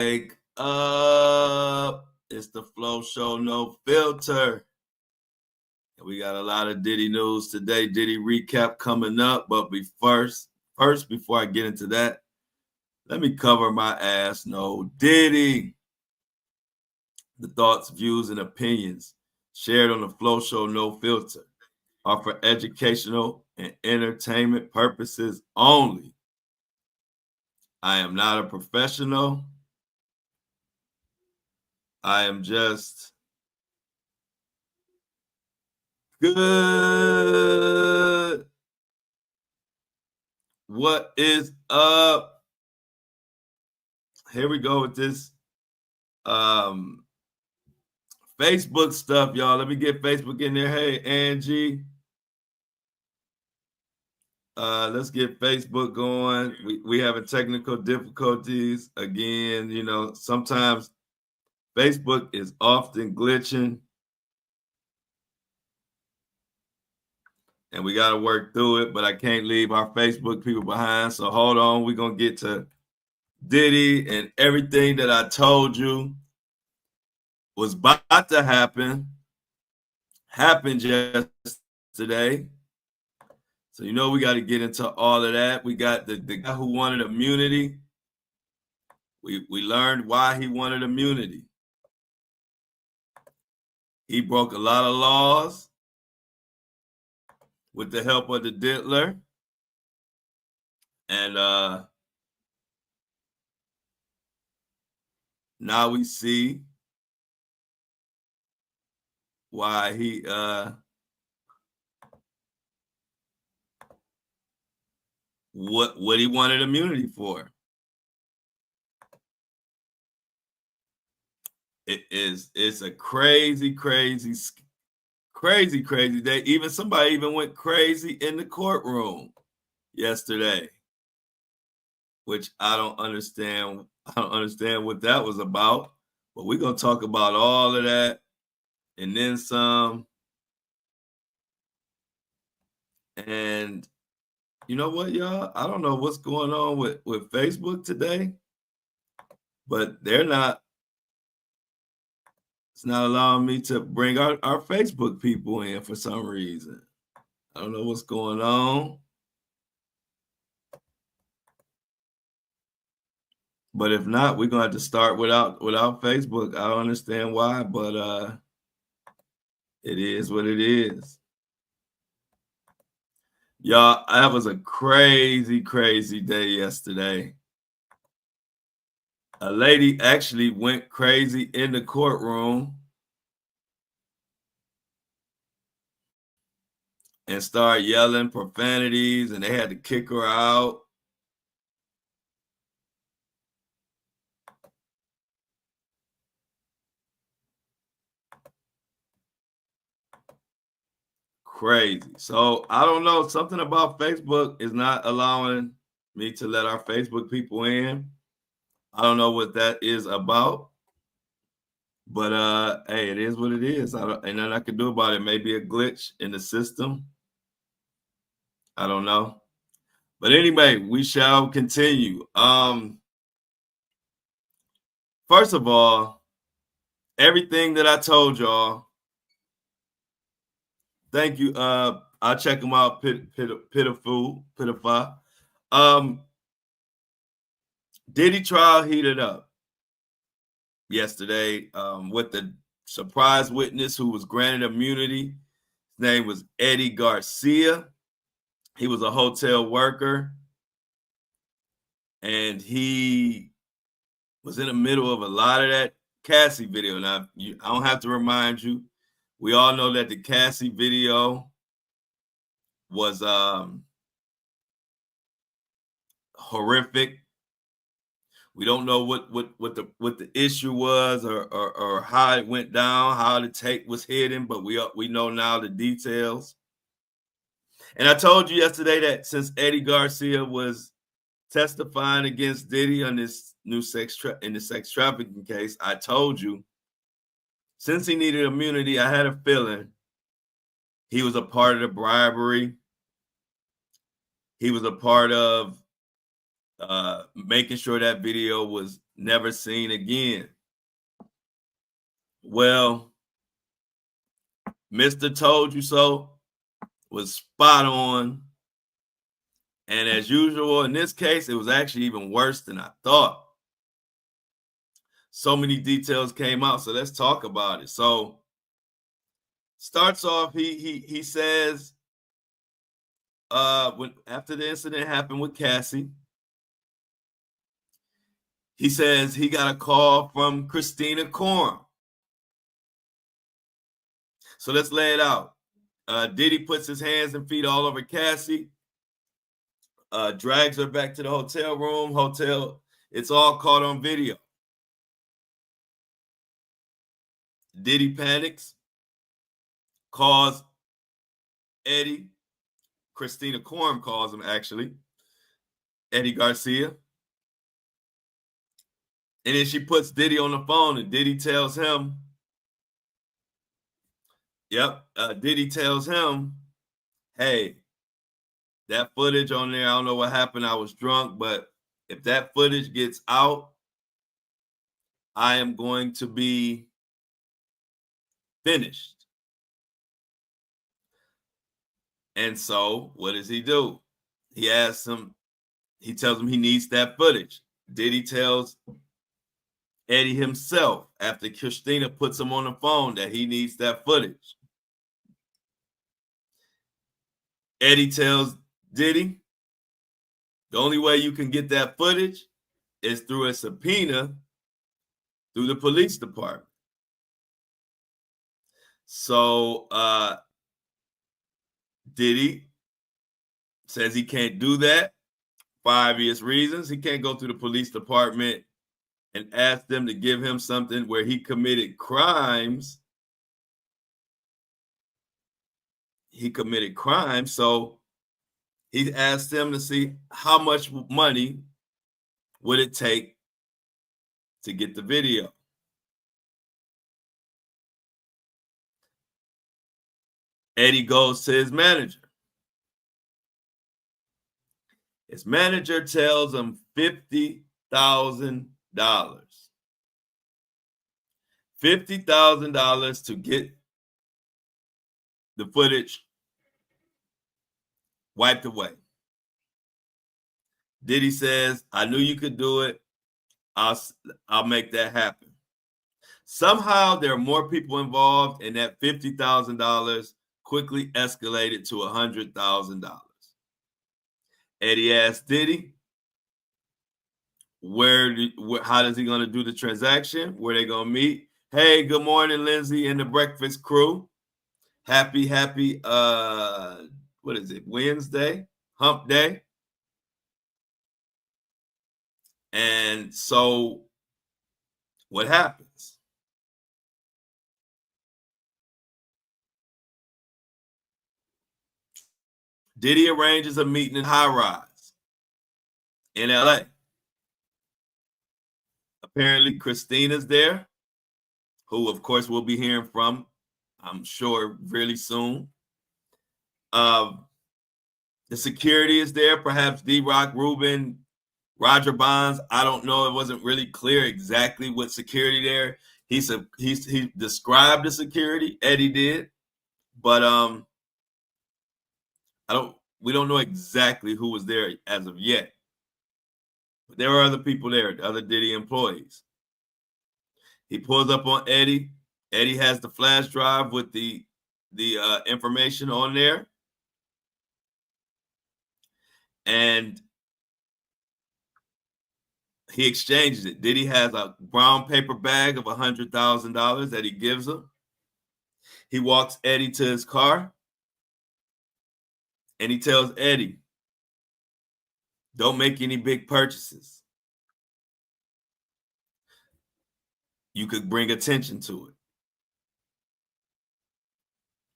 Wake up. It's the Flow Show, no filter. And we got a lot of Diddy news today. Diddy recap coming up. But before I get into that, let me cover my ass. No Diddy. The thoughts, views, and opinions shared on the Flow Show, no filter, are for educational and entertainment purposes only. I am not a professional. I am just good. What is up? Here we go with this Facebook stuff, y'all. Let me get Facebook in there. Hey, Angie. Let's get Facebook going. We having technical difficulties again. You know, sometimes Facebook is often glitching, and we got to work through it. But I can't leave our Facebook people behind. So hold on. We're gonna get to Diddy and everything that I told you was about to happen happened yesterday. So you know we got to get into all of that. We got the guy who wanted immunity. We learned why he wanted immunity. He broke a lot of laws with the help of the diddler. And now we see why he what he wanted immunity for. It's a crazy day. Even somebody went crazy in the courtroom yesterday, which I don't understand. I don't understand what that was about. But we're gonna talk about all of that and then some. And you know what, y'all? I don't know what's going on with Facebook today, but it's not allowing me to bring our Facebook people in for some reason. I don't know what's going on. But if not, we're gonna have to start without Facebook. I don't understand why, but it is what it is. Y'all, that was a crazy day yesterday. A lady actually went crazy in the courtroom and started yelling profanities, and they had to kick her out. Crazy. So I don't know. Something about Facebook is not allowing me to let our Facebook people in. I don't know what that is about. But hey, it is what it is. Ain't nothing I can do about it. Maybe a glitch in the system. I don't know. But anyway, we shall continue. First of all, everything that I told y'all, thank you. I'll check them out. Pitiful. Diddy trial heated up yesterday with the surprise witness who was granted immunity. His name was Eddie Garcia. He was a hotel worker, and he was in the middle of a lot of that Cassie video. Now, I don't have to remind you. We all know that the Cassie video was horrific. We don't know what the issue was or how it went down, how the tape was hidden, but we know now the details. And I told you yesterday that since Eddie Garcia was testifying against Diddy on this new sex trafficking case, I told you since he needed immunity, I had a feeling he was a part of the bribery. He was a part of making sure that video was never seen again. Well, Mr. Told You So was spot on. And as usual, in this case, it was actually even worse than I thought. So many details came out, so let's talk about it. So starts off, he says, when after the incident happened with Cassie, he says he got a call from Christina Courtroom. So let's lay it out. Diddy puts his hands and feet all over Cassie, drags her back to the hotel room. It's all caught on video. Diddy panics, calls Eddie. Christina Courtroom calls him, actually, Eddie Garcia. And then she puts Diddy on the phone, and Diddy tells him, Diddy tells him, hey, that footage on there, I don't know what happened. I was drunk, but if that footage gets out, I am going to be finished. And so what does he do? He asks him, he tells him he needs that footage. Diddy tells Eddie himself, after Christina puts him on the phone, that he needs that footage. Eddie tells Diddy, the only way you can get that footage is through a subpoena through the police department. So Diddy says he can't do that for obvious reasons. He can't go through the police department and ask them to give him something where he committed crimes. So he asked them to see how much money would it take to get the video. Eddie goes to his manager. His manager tells him $50,000. $50,000 to get the footage wiped away. Diddy says, I knew you could do it. I'll make that happen. Somehow there are more people involved, and that $50,000 quickly escalated to $100,000. Eddie asked Diddy, how is he going to do the transaction? Where they going to meet? Hey, good morning, Lindsay and the breakfast crew. Happy, what is it? Wednesday, hump day. And so what happens? Diddy arranges a meeting in High Rise in LA. Apparently, Christina's there, who, of course, we'll be hearing from, I'm sure, really soon. The security is there, perhaps D-Rock, Rubin, Roger Bonds. I don't know. It wasn't really clear exactly what security there. He described the security, Eddie did, but we don't know exactly who was there as of yet. But there were other people there, other Diddy employees. He pulls up on Eddie. Eddie has the flash drive with the information on there. And he exchanges it. Diddy has a brown paper bag of $100,000 that he gives him. He walks Eddie to his car, and he tells Eddie, don't make any big purchases. You could bring attention to it.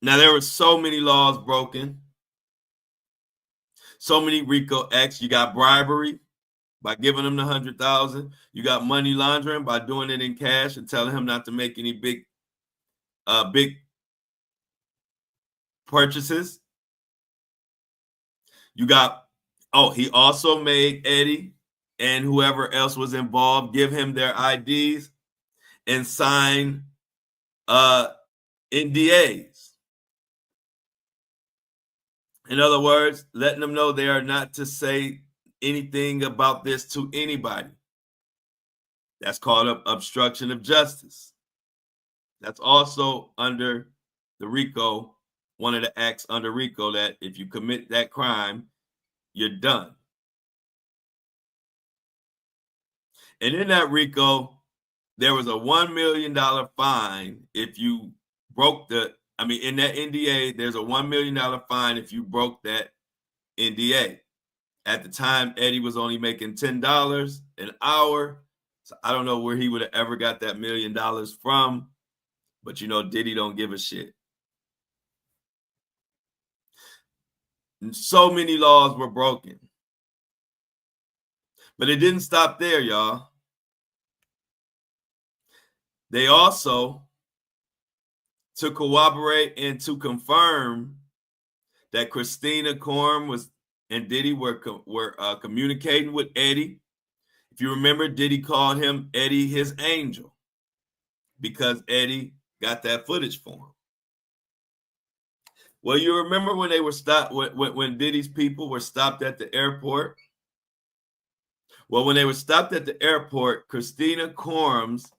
Now, there were so many laws broken, so many RICO acts. You got bribery by giving him the $100,000. You got money laundering by doing it in cash and telling him not to make any big purchases. You got, he also made Eddie and whoever else was involved give him their IDs and sign NDAs. In other words, letting them know they are not to say anything about this to anybody. That's called obstruction of justice. That's also under the RICO, one of the acts under RICO, that if you commit that crime, you're done. And in that RICO, there was a $1 million fine if you broke in that NDA, there's a $1 million fine if you broke that NDA. At the time, Eddie was only making $10 an hour. So I don't know where he would have ever got that $1 million from. But Diddy don't give a shit. And so many laws were broken. But it didn't stop there, y'all. They also, to corroborate and to confirm that Christina Korm and Diddy were communicating with Eddie. If you remember, Diddy called him Eddie his angel because Eddie got that footage for him. Well, you remember when they were stopped, when Diddy's people were stopped at the airport? Well, when they were stopped at the airport, Christina Korm's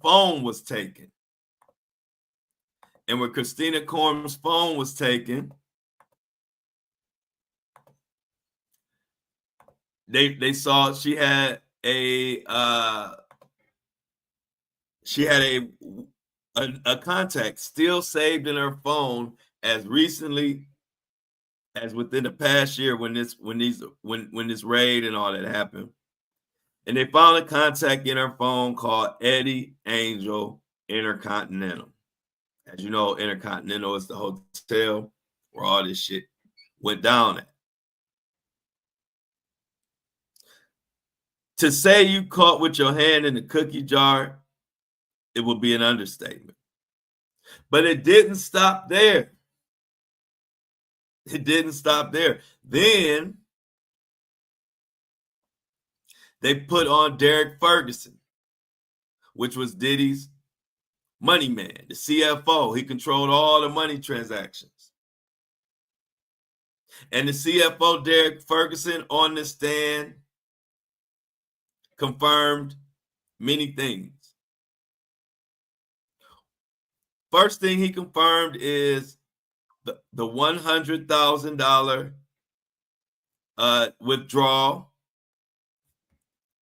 phone was taken. And when Christina Korm's phone was taken, they saw she had a contact still saved in her phone as recently as within the past year when this raid and all that happened. And they found a contact in her phone called Eddie Angel Intercontinental. As you know, Intercontinental is the hotel where all this shit went down at. To say you caught with your hand in the cookie jar, it would be an understatement. But it didn't stop there. It didn't stop there. Then they put on Derek Ferguson, which was Diddy's money man, the CFO. He controlled all the money transactions. And the CFO, Derek Ferguson, on the stand confirmed many things. First thing he confirmed is the $100,000 withdrawal.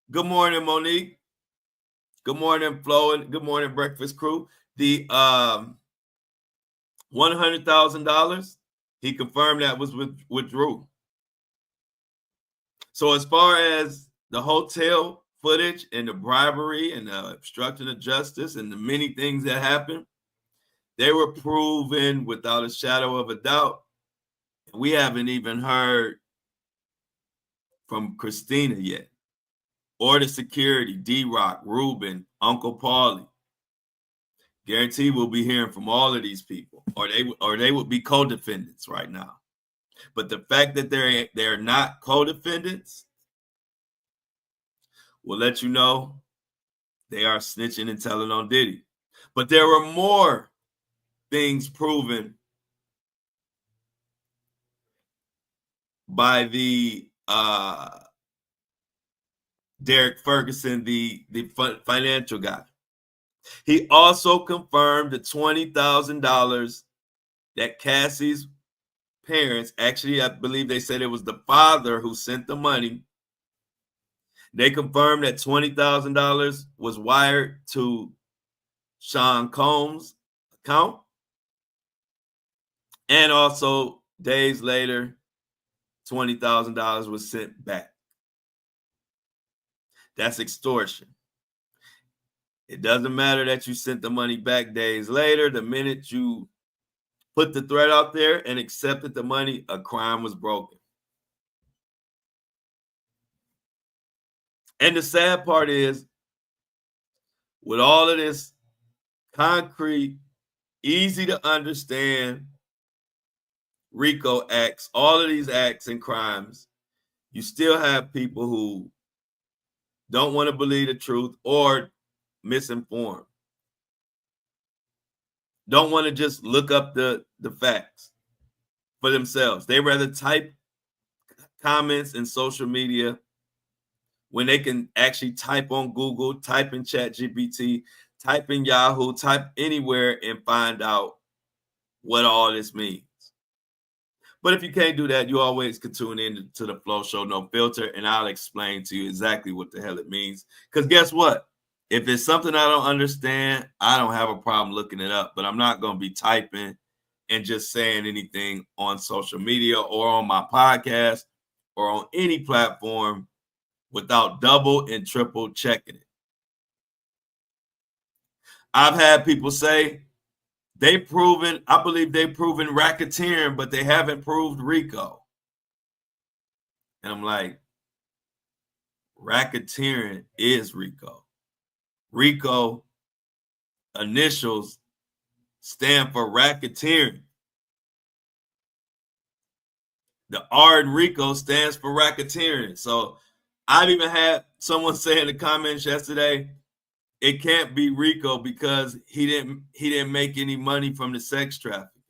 Good morning, Monique. Good morning, Flo, and good morning, Breakfast Crew. The $100,000, he confirmed that was withdrew. So as far as the hotel footage and the bribery and the obstruction of justice and the many things that happened, they were proven without a shadow of a doubt. We haven't even heard from Christina yet, or the security, D-Rock, Ruben, Uncle Paulie. Guarantee we'll be hearing from all of these people, or they would be co-defendants right now. But the fact that they're not co-defendants will let you know they are snitching and telling on Diddy. But there were more things proven by the Derek Ferguson, the financial guy. He also confirmed the $20,000 that Cassie's parents, actually, I believe they said it was the father who sent the money. They confirmed that $20,000 was wired to Sean Combs' account. And also, days later, $20,000 was sent back. That's extortion. It doesn't matter that you sent the money back days later. The minute you put the threat out there and accepted the money, a crime was broken. And the sad part is, with all of this concrete, easy to understand RICO acts, all of these acts and crimes, you still have people who don't want to believe the truth or misinformed. Don't want to just look up the facts for themselves. They rather type comments in social media when they can actually type on Google, type in ChatGPT, type in Yahoo, type anywhere and find out what all this means. But if you can't do that, you always can tune in to the Flow Show No Filter, and I'll explain to you exactly what the hell it means. Because guess what? If it's something I don't understand, I don't have a problem looking it up, but I'm not going to be typing and just saying anything on social media or on my podcast or on any platform without double and triple checking it. I've had people say I believe they've proven racketeering, but they haven't proved RICO. And I'm like, racketeering is RICO. RICO initials stand for racketeering. The R in RICO stands for racketeering. So I've even had someone say in the comments yesterday, it can't be RICO because he didn't make any money from the sex trafficking.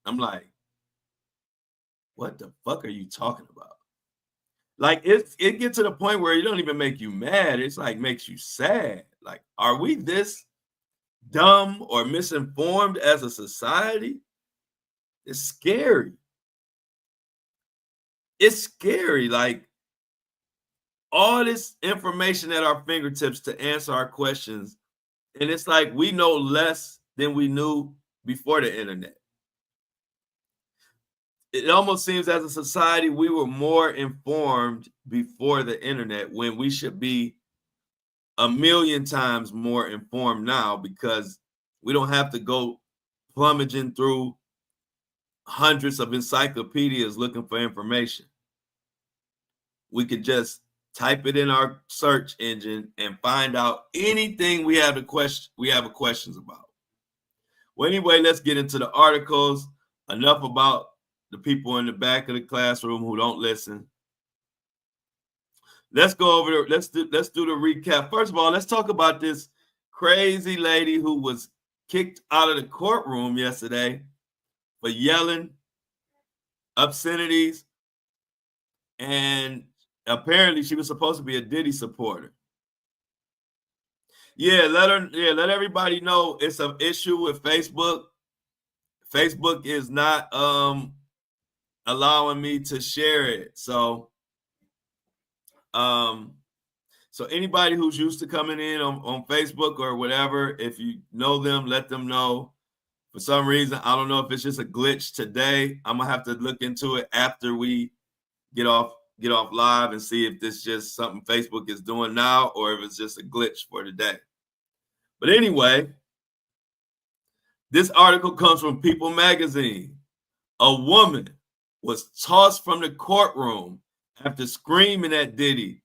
I'm like, what the fuck are you talking about? Like it gets to the point where it don't even make you mad. It's like makes you sad. Like, are we this dumb or misinformed as a society? It's scary. It's scary. Like all this information at our fingertips to answer our questions. And it's like we know less than we knew before the internet. It almost seems as a society we were more informed before the internet when we should be a million times more informed now because we don't have to go plummeting through hundreds of encyclopedias looking for information. We could just type it in our search engine and find out anything we have questions about. Well, anyway, let's get into the articles. Enough about the people in the back of the classroom who don't listen. Let's go over there. Let's do the recap. First of all, let's talk about this crazy lady who was kicked out of the courtroom yesterday for yelling obscenities, and apparently she was supposed to be a Diddy supporter. Let everybody know it's an issue with Facebook. Facebook is not allowing me to share it. So anybody who's used to coming in on Facebook or whatever, if you know them, let them know. For some reason, I don't know if it's just a glitch today. I'm gonna have to look into it after we get off live and see if this is just something Facebook is doing now or if it's just a glitch for today. But anyway, this article comes from People magazine. A woman was tossed from the courtroom after screaming at Diddy,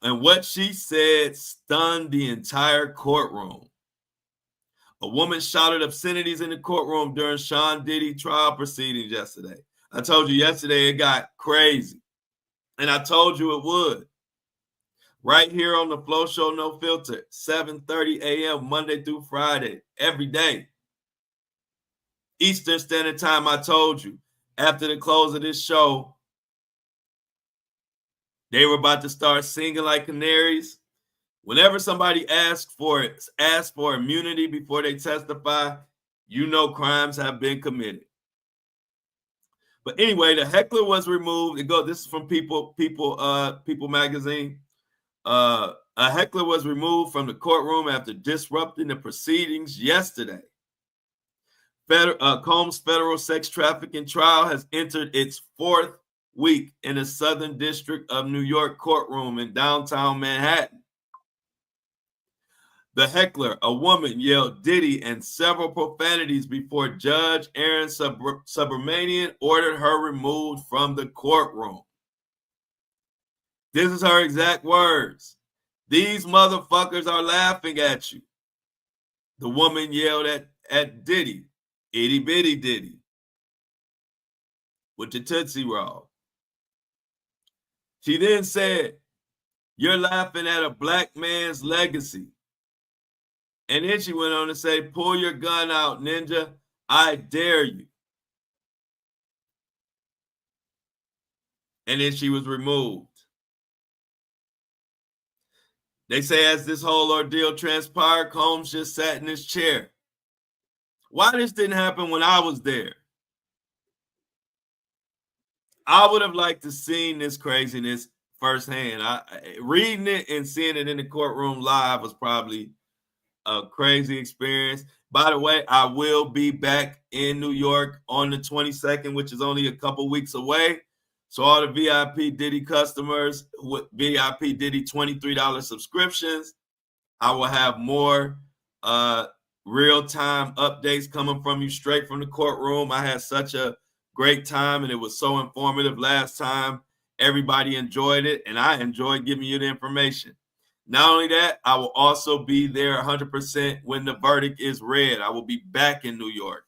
and what she said stunned the entire courtroom. A woman shouted obscenities in the courtroom during Sean Diddy trial proceedings yesterday. I told you yesterday it got crazy, and I told you it would. Right here on the Flow Show No Filter, 7:30 a.m. Monday through Friday, every day. Eastern Standard Time, I told you. After the close of this show, they were about to start singing like canaries. Whenever somebody asks for immunity before they testify, you know crimes have been committed. But anyway, the heckler was removed. This is from People magazine. A heckler was removed from the courtroom after disrupting the proceedings yesterday. Combs federal sex trafficking trial has entered its fourth week in the Southern District of New York courtroom in downtown Manhattan. The heckler, a woman, yelled Diddy and several profanities before Judge Aaron Subramanian ordered her removed from the courtroom. This is her exact words. "These motherfuckers are laughing at you." The woman yelled at Diddy, "Itty bitty Diddy." with the Tootsie Roll. She then said, "You're laughing at a black man's legacy." And then she went on to say, "Pull your gun out, ninja. I dare you." And then she was removed. They say as this whole ordeal transpired, Combs just sat in his chair. Why this didn't happen when I was there? I would have liked to seen this craziness firsthand. Reading it and seeing it in the courtroom live was probably a crazy experience. By the way, I will be back in New York on the 22nd, which is only a couple weeks away. So all the VIP Diddy customers with VIP Diddy $23 subscriptions, I will have more real-time updates coming from you straight from the courtroom. I had such a great time, and it was so informative last time. Everybody enjoyed it, and I enjoyed giving you the information. Not only that, I will also be there 100% when the verdict is read. I will be back in New York.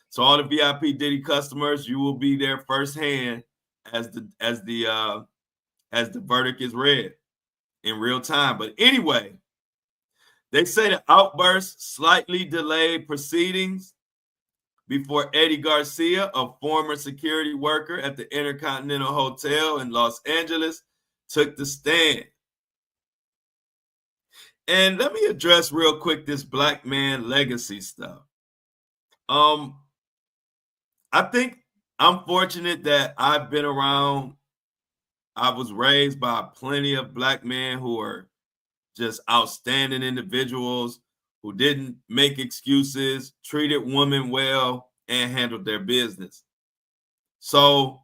So all the VIP Diddy customers, you will be there firsthand as the verdict is read in real time. But anyway, they say the outburst slightly delayed proceedings before Eddie Garcia, a former security worker at the Intercontinental Hotel in Los Angeles, took the stand. And let me address real quick this black man legacy stuff. I think I'm fortunate that I've been around. I was raised by plenty of black men who are just outstanding individuals who didn't make excuses, treated women well, and handled their business. So,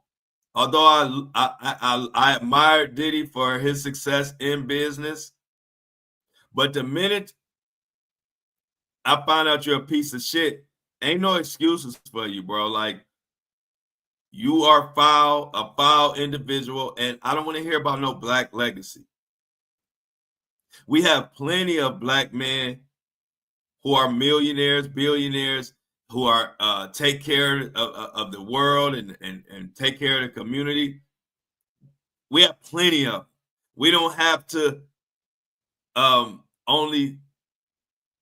although I admired Diddy for his success in business, but the minute I find out you're a piece of shit, ain't no excuses for you, bro. Like, you are a foul individual, and I don't want to hear about no black legacy. We have plenty of black men who are millionaires, billionaires, who are take care of the world and take care of the community. We have plenty of them. We don't have to only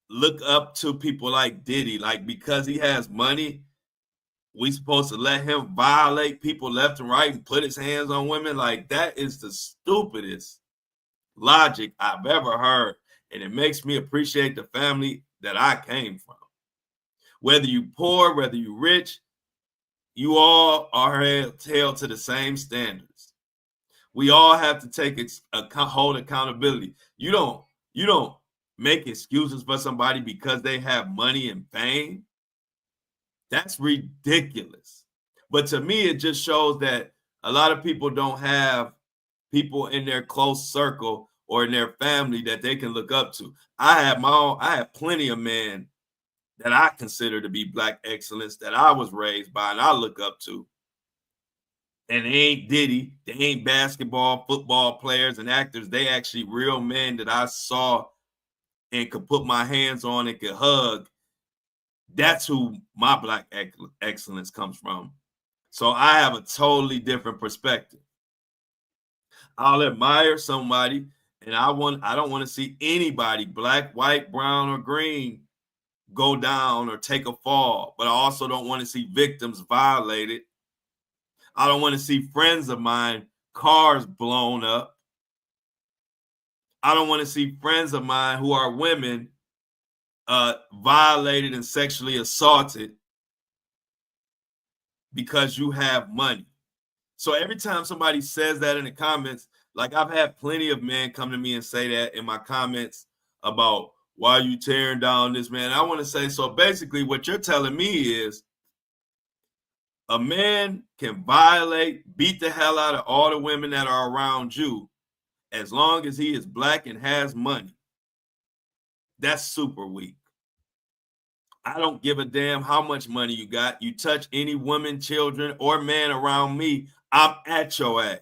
look up to people like Diddy. Like, because he has money, we supposed to let him violate people left and right and put his hands on women? Like, that is the stupidest logic I've ever heard. And it makes me appreciate the family that I came from. Whether you poor, whether you rich, you all are held to the same standards. We all have to hold accountability. You don't make excuses for somebody because they have money and fame. That's ridiculous. But to me, it just shows that a lot of people don't have people in their close circle or in their family that they can look up to. I have plenty of men that I consider to be black excellence that I was raised by and I look up to. And they ain't Diddy, they ain't basketball, football players and actors. They actually real men that I saw and could put my hands on and could hug. That's who my black excellence comes from. So I have a totally different perspective. I'll admire somebody, and I don't want to see anybody, black, white, brown, or green, go down or take a fall. But I also don't want to see victims violated. I don't want to see friends of mine, cars blown up. I don't want to see friends of mine who are women violated and sexually assaulted because you have money. So every time somebody says that in the comments, like, I've had plenty of men come to me and say that in my comments about, why are you tearing down this man? I want to say, so basically what you're telling me is a man can violate, beat the hell out of all the women that are around you as long as he is black and has money. That's super weak. I don't give a damn how much money you got. You touch any woman, children, or man around me, I'm at your ass.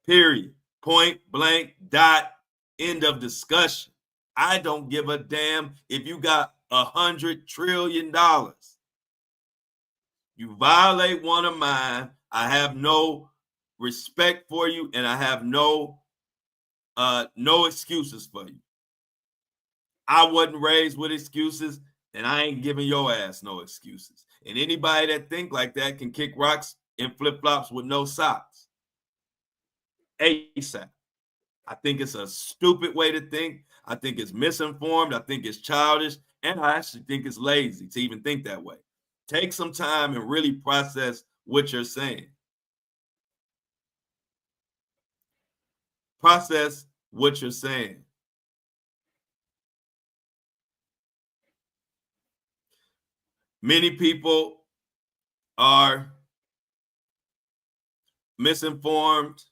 Period. Point blank, dot, end of discussion. I don't give a damn if you got $100 trillion. You violate one of mine, I have no respect for you, and I have no excuses for you. I wasn't raised with excuses, and I ain't giving your ass no excuses. And anybody that think like that can kick rocks in flip-flops with no socks. ASAP. I think it's a stupid way to think. I think it's misinformed. I think it's childish. And I actually think it's lazy to even think that way. Take some time and really process what you're saying. Process what you're saying. Many people are misinformed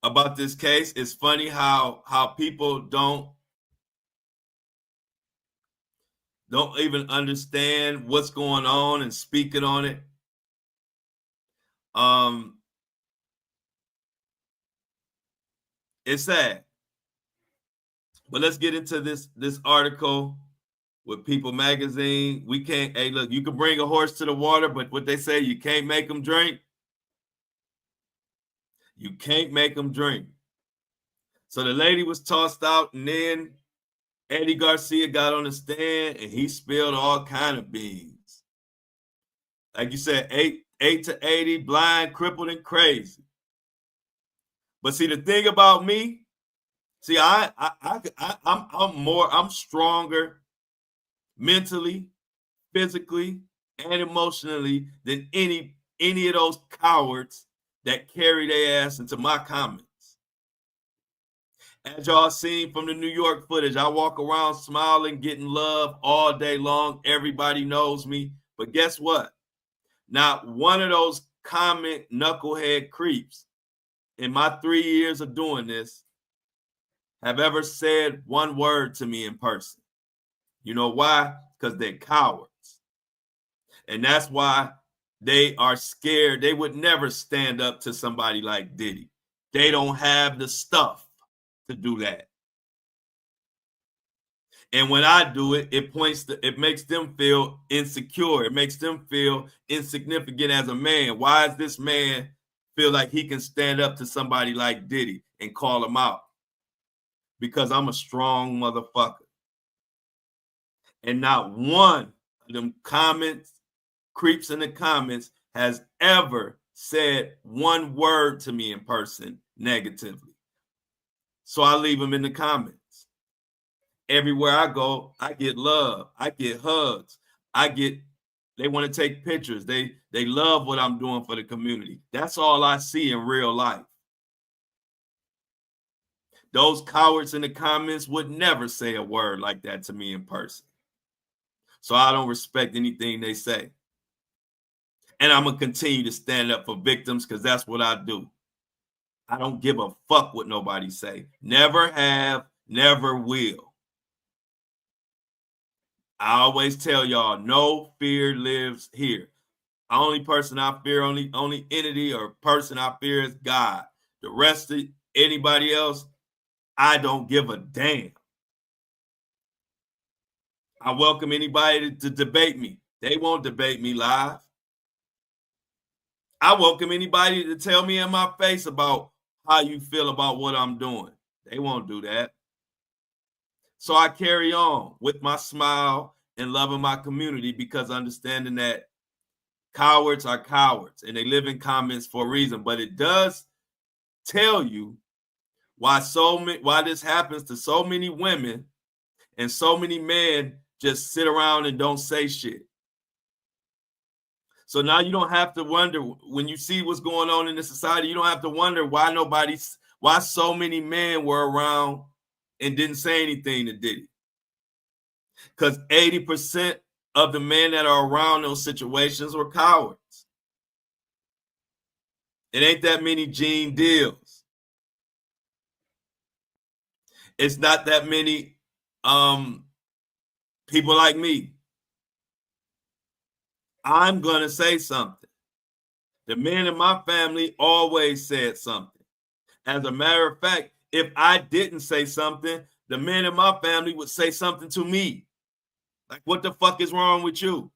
about this case. It's funny how people don't even understand what's going on and speaking on it. It's sad. But let's get into this article with People Magazine. We can't, hey, look, you can bring a horse to the water, but what they say, you can't make them drink. You can't make them drink. So the lady was tossed out, and then Eddie Garcia got on the stand, and he spilled all kind of beans. Like you said, 8 to 80, blind, crippled, and crazy. But see, the thing about me, see, I'm stronger mentally, physically, and emotionally than any of those cowards that carry their ass into my comments. As y'all seen from the New York footage, I walk around smiling, getting love all day long. Everybody knows me. But guess what? Not one of those comment knucklehead creeps in my 3 years of doing this have ever said one word to me in person. You know why? Because they're cowards. And that's why they are scared. They would never stand up to somebody like Diddy. They don't have the stuff to do that. And when I do it, it makes them feel insecure. It makes them feel insignificant as a man. Why does this man feel like he can stand up to somebody like Diddy and call him out? Because I'm a strong motherfucker. And not one of them creeps in the comments has ever said one word to me in person negatively. So I leave them in the comments. Everywhere I go, I get love. I get hugs. They want to take pictures. They love what I'm doing for the community. That's all I see in real life. Those cowards in the comments would never say a word like that to me in person. So I don't respect anything they say. And I'm going to continue to stand up for victims because that's what I do. I don't give a fuck what nobody say. Never have, never will. I always tell y'all, no fear lives here. The only person I fear, only entity or person I fear is God. The rest of anybody else, I don't give a damn. I welcome anybody to debate me. They won't debate me live. I welcome anybody to tell me in my face about how you feel about what I'm doing. They won't do that. So I carry on with my smile and loving my community because understanding that cowards are cowards and they live in comments for a reason. But it does tell you why this happens to so many women and so many men just sit around and don't say shit. So now you don't have to wonder when you see what's going on in the society. You don't have to wonder why so many men were around and didn't say anything to Diddy. Because 80% of the men that are around those situations were cowards. It ain't that many Gene Deals. It's not that many people like me. I'm going to say something. The men in my family always said something. As a matter of fact, if I didn't say something, the men in my family would say something to me. Like, what the fuck is wrong with you?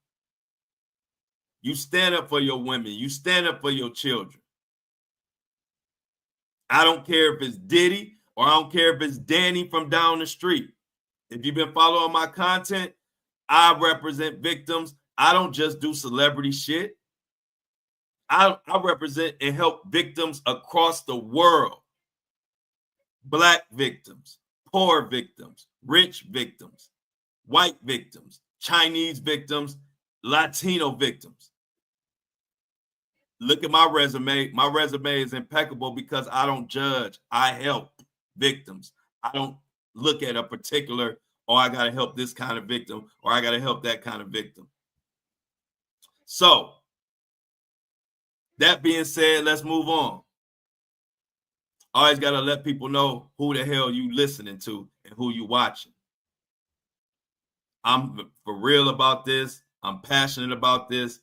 You stand up for your women. You stand up for your children. I don't care if it's Diddy or I don't care if it's Danny from down the street. If you've been following my content, I represent victims. I don't just do celebrity shit. I represent and help victims across the world. Black victims, poor victims, rich victims, white victims, Chinese victims, Latino victims. Look at my resume. My resume is impeccable because I don't judge. I help victims. I don't look at a particular, oh, I got to help this kind of victim or I got to help that kind of victim. So, that being said, let's move on. Always got to let people know who the hell you listening to and who you watching. I'm for real about this. I'm passionate about this.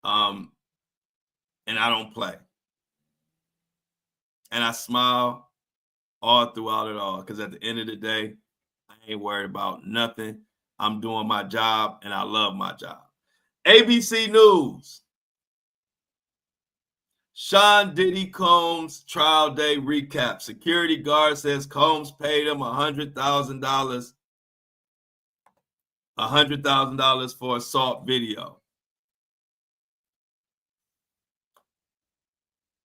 And I don't play. And I smile all throughout it all because at the end of the day, I ain't worried about nothing. I'm doing my job and I love my job. ABC News. Sean Diddy Combs trial day recap. Security guard says Combs paid him $100,000 for assault video.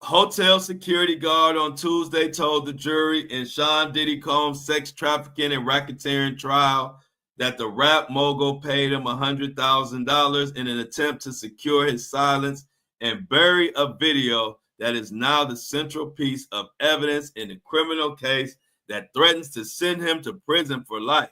Hotel security guard on Tuesday told the jury in Sean Diddy Combs' sex trafficking and racketeering trial that the rap mogul paid him $100,000 in an attempt to secure his silence and bury a video that is now the central piece of evidence in a criminal case that threatens to send him to prison for life.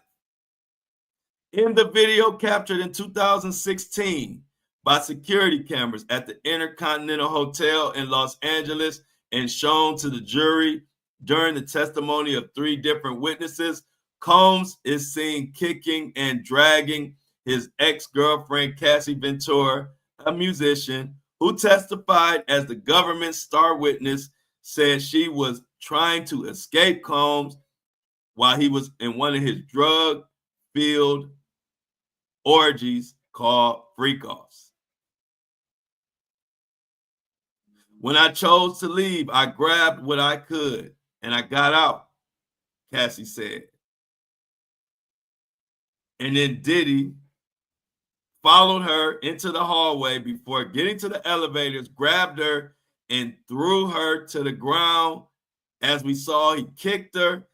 In the video captured in 2016 by security cameras at the Intercontinental Hotel in Los Angeles and shown to the jury during the testimony of 3 different witnesses, Combs is seen kicking and dragging his ex-girlfriend, Cassie Ventura, a musician, who testified as the government's star witness, said she was trying to escape Combs while he was in one of his drug-filled orgies called freak-offs. When I chose to leave, I grabbed what I could and I got out, Cassie said. And then Diddy followed her into the hallway before getting to the elevators, grabbed her and threw her to the ground. As we saw, he kicked her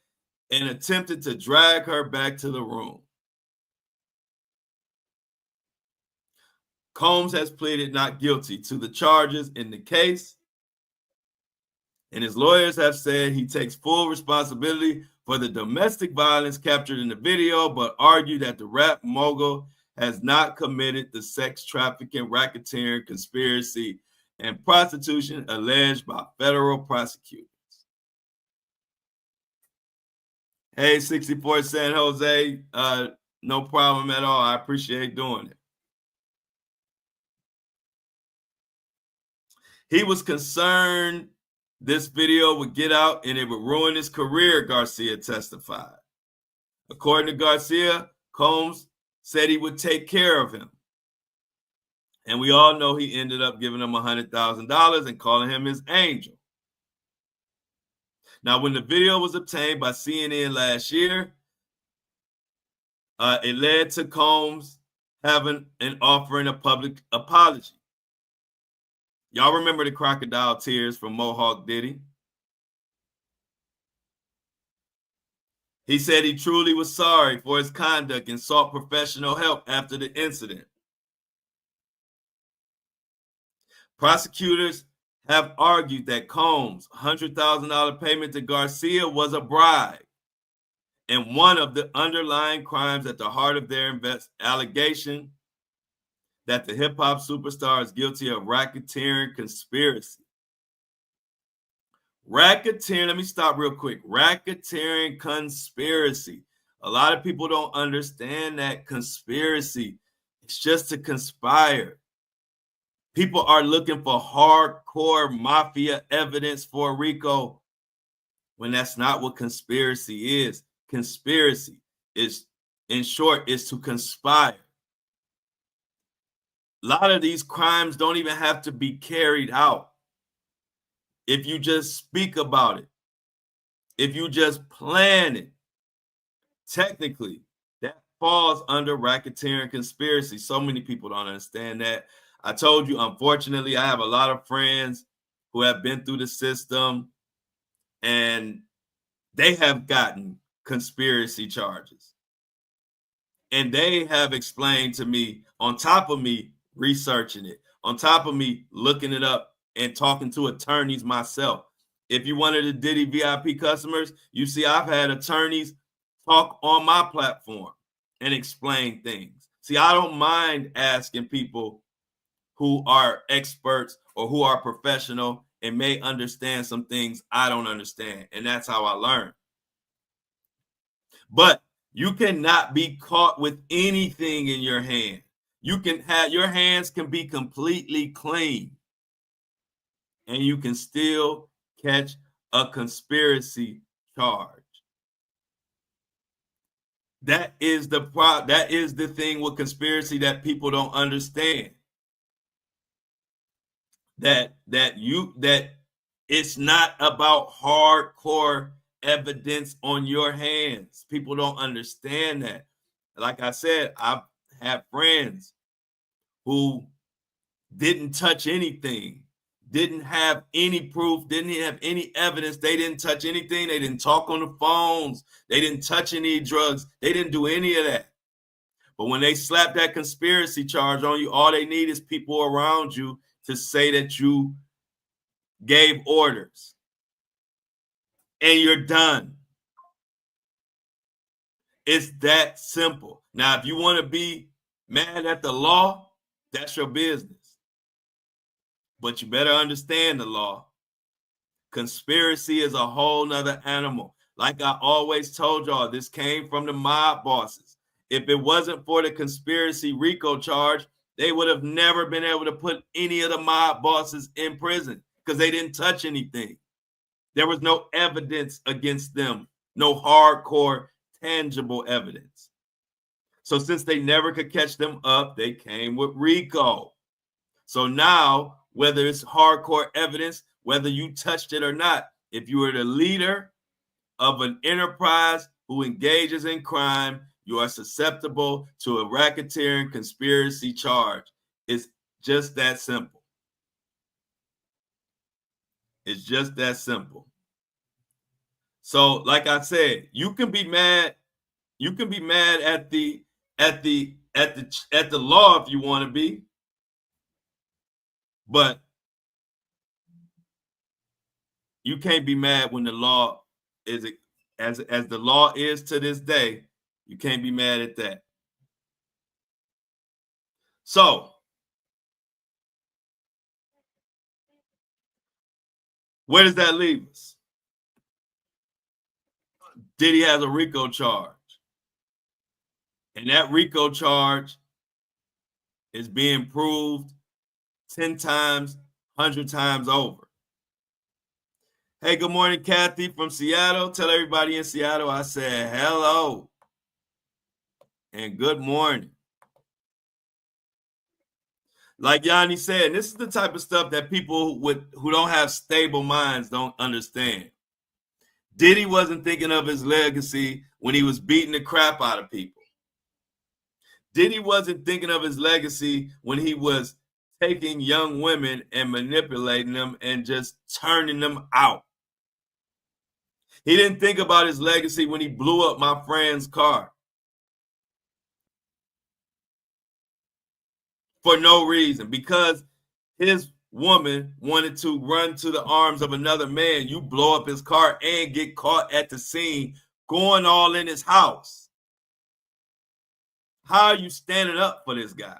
and attempted to drag her back to the room. Combs has pleaded not guilty to the charges in the case, and his lawyers have said he takes full responsibility for the domestic violence captured in the video, but argued that the rap mogul has not committed the sex trafficking, racketeering, conspiracy, and prostitution alleged by federal prosecutors. Hey, 64 San Jose, no problem at all. I appreciate doing it. He was concerned this video would get out and it would ruin his career, Garcia testified. According to Garcia, Combs said he would take care of him. And we all know he ended up giving him $100,000 and calling him his angel. Now, when the video was obtained by CNN last year, it led to Combs having and offering a public apology. Y'all remember the crocodile tears from Mohawk Diddy? He said he truly was sorry for his conduct and sought professional help after the incident. Prosecutors have argued that Combs' $100,000 payment to Garcia was a bribe and one of the underlying crimes at the heart of their allegation that the hip-hop superstar is guilty of racketeering conspiracy. Racketeering, let me stop real quick. Racketeering conspiracy. A lot of people don't understand that conspiracy. It's just to conspire. People are looking for hardcore mafia evidence for RICO when that's not what conspiracy is. Conspiracy is, in short, is to conspire. lot of these crimes don't even have to be carried out. If you just speak about it, if you just plan it, technically, that falls under racketeering conspiracy. So many people don't understand that. I told you, unfortunately, I have a lot of friends who have been through the system and they have gotten conspiracy charges. And they have explained to me, on top of me researching it, on top of me looking it up and talking to attorneys myself. If you're one of the Diddy VIP customers, you see I've had attorneys talk on my platform and explain things. See, I don't mind asking people who are experts or who are professional and may understand some things I don't understand. And that's how I learn. But you cannot be caught with anything in your hand. You can have, your hands can be completely clean and you can still catch a conspiracy charge. That is the thing with conspiracy that people don't understand. That it's not about hardcore evidence on your hands. People don't understand that. Like I said, I've had friends who didn't touch anything, didn't have any proof, didn't have any evidence. They didn't touch anything. They didn't talk on the phones. They didn't touch any drugs. They didn't do any of that. But when they slap that conspiracy charge on you, all they need is people around you to say that you gave orders. And you're done. It's that simple. Now, if you want to be mad at the law, that's your business. But you better understand the law. Conspiracy is a whole nother animal. Like I always told y'all, this came from the mob bosses. If it wasn't for the conspiracy RICO charge, they would have never been able to put any of the mob bosses in prison because they didn't touch anything. There was no evidence against them, no hardcore, tangible evidence. So since they never could catch them up, they came with RICO. So now, whether it's hardcore evidence, whether you touched it or not, if you are the leader of an enterprise who engages in crime, you are susceptible to a racketeering conspiracy charge. It's just that simple. It's just that simple. So, like I said, you can be mad. You can be mad at the law if you want to be, but you can't be mad when the law is as the law is to this day. You can't be mad at that. So, where does that leave us? Diddy has a RICO charge. And that RICO charge is being proved 10 times, 100 times over. Hey, good morning, Kathy from Seattle. Tell everybody in Seattle I said hello and good morning. Like Yanni said, this is the type of stuff that people who don't have stable minds don't understand. Diddy wasn't thinking of his legacy when he was beating the crap out of people. Diddy wasn't thinking of his legacy when he was taking young women and manipulating them and just turning them out. He didn't think about his legacy when he blew up my friend's car. For no reason, because his woman wanted to run to the arms of another man. You blow up his car and get caught at the scene going all in his house. How are you standing up for this guy?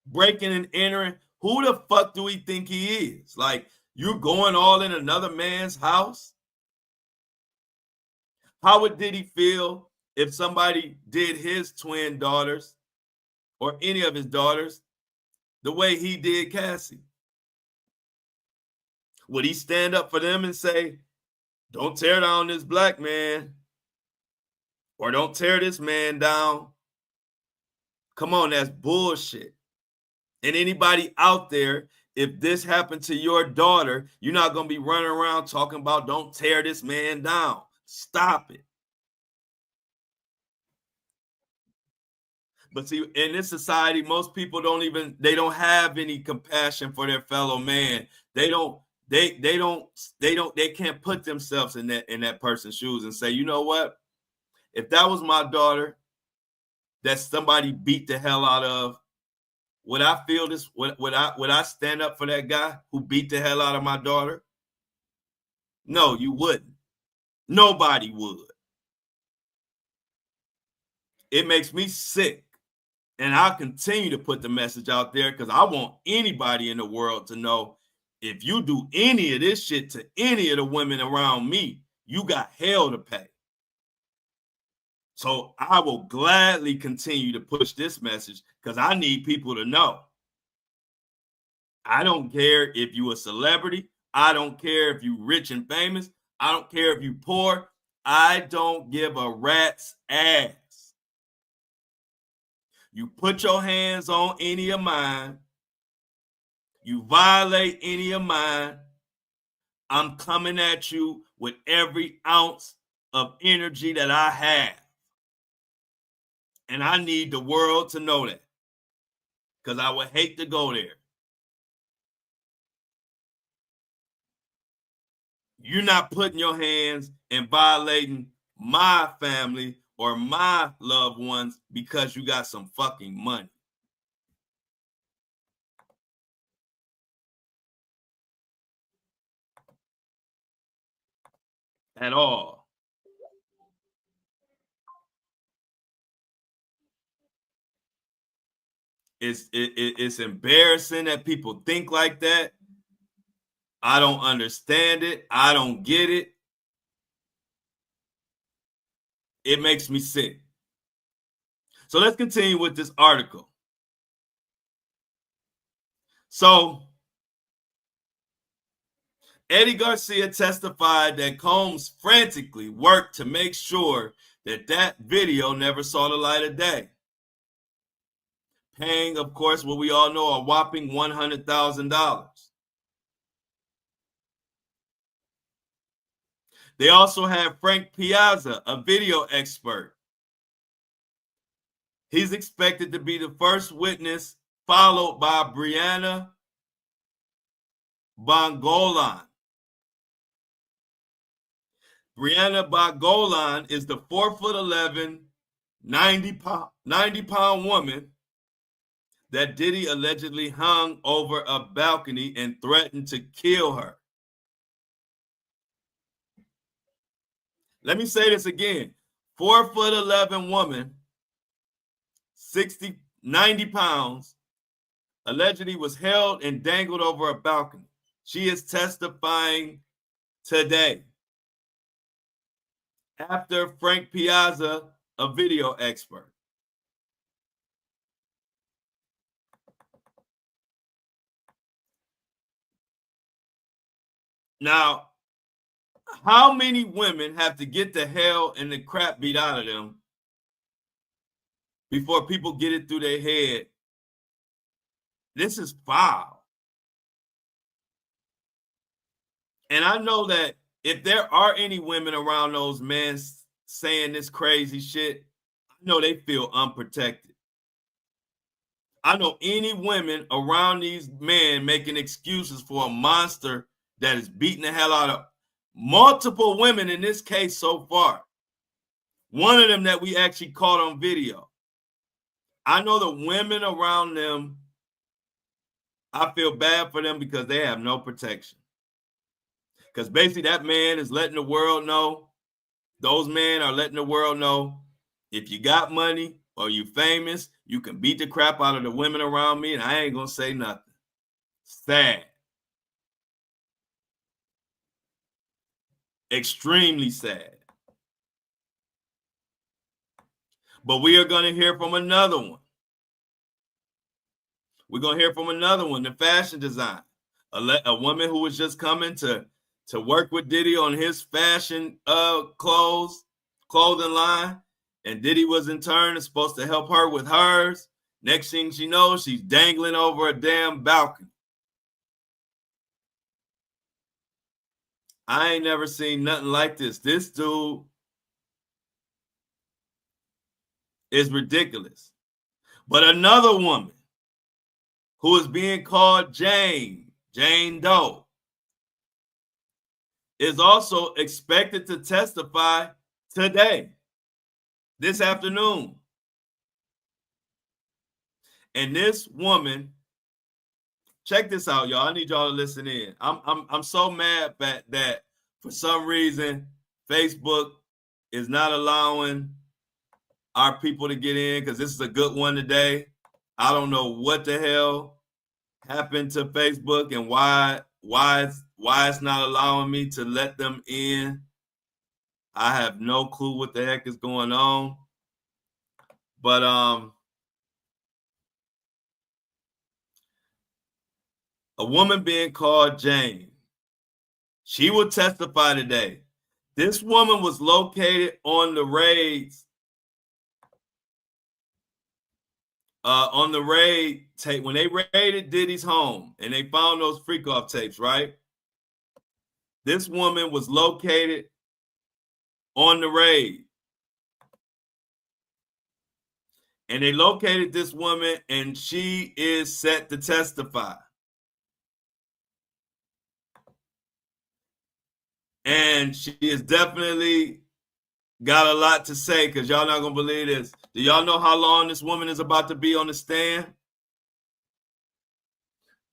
Breaking and entering. Who the fuck do we think he is? Like, you're going all in another man's house? How would Diddy feel if somebody did his twin daughters or any of his daughters the way he did Cassie? Would he stand up for them and say, don't tear down this black man, or don't tear this man down? Come on, that's bullshit. And anybody out there, if this happened to your daughter, you're not going to be running around talking about don't tear this man down. Stop it. But see, in this society, most people they don't have any compassion for their fellow man. They can't put themselves in that person's shoes and say, you know what? If that was my daughter that somebody beat the hell out of, would I feel this? Would I stand up for that guy who beat the hell out of my daughter? No, you wouldn't. Nobody would. It makes me sick. And I'll continue to put the message out there because I want anybody in the world to know if you do any of this shit to any of the women around me, you got hell to pay. So I will gladly continue to push this message because I need people to know. I don't care if you a celebrity. I don't care if you rich and famous. I don't care if you poor. I don't give a rat's ass. You put your hands on any of mine, you violate any of mine, I'm coming at you with every ounce of energy that I have. And I need the world to know that because I would hate to go there. You're not putting your hands and violating my family or my loved ones because you got some fucking money. At all. It's embarrassing that people think like that. I don't understand it. I don't get it. It makes me sick. So let's continue with this article. So Eddie Garcia testified that Combs frantically worked to make sure that video never saw the light of day. Paying, of course, what we all know, a whopping $100,000. They also have Frank Piazza, a video expert. He's expected to be the first witness, followed by Brianna Bongolan. Brianna Bongolan is the 4'11", 90-pound woman that Diddy allegedly hung over a balcony and threatened to kill her. Let me say this again. 4'11" woman, 90 pounds, allegedly was held and dangled over a balcony. She is testifying today. After Frank Piazza, a video expert. Now, how many women have to get the hell and the crap beat out of them before people get it through their head? This is foul. And I know that if there are any women around those men saying this crazy shit, I know they feel unprotected. I know any women around these men making excuses for a monster that is beating the hell out of multiple women in this case so far. One of them that we actually caught on video. I know the women around them, I feel bad for them because they have no protection. Because basically that man is letting the world know, those men are letting the world know, if you got money or you famous, you can beat the crap out of the women around me and I ain't going to say nothing. Sad. Extremely sad. But we are going to hear from another one. We're going to hear from another one, the fashion design. A woman who was just coming to work with Diddy on his fashion clothing line. And Diddy was in turn supposed to help her with hers. Next thing she knows, she's dangling over a damn balcony. I ain't never seen nothing like this. This dude is ridiculous. But another woman who is being called Jane Doe, is also expected to testify today, this afternoon. And this woman, check this out, y'all. I need y'all to listen in. I'm so mad that for some reason Facebook is not allowing our people to get in, because this is a good one today. I don't know what the hell happened to Facebook and why it's not allowing me to let them in. I have no clue what the heck is going on. But a woman being called Jane, she will testify today. This woman was located on the raids. On the raid tape, when they raided Diddy's home and they found those freak-off tapes, right? This woman was located on the raid. And they located this woman, and she is set to testify. And she is definitely got a lot to say, because y'all not going to believe this. Do y'all know how long this woman is about to be on the stand?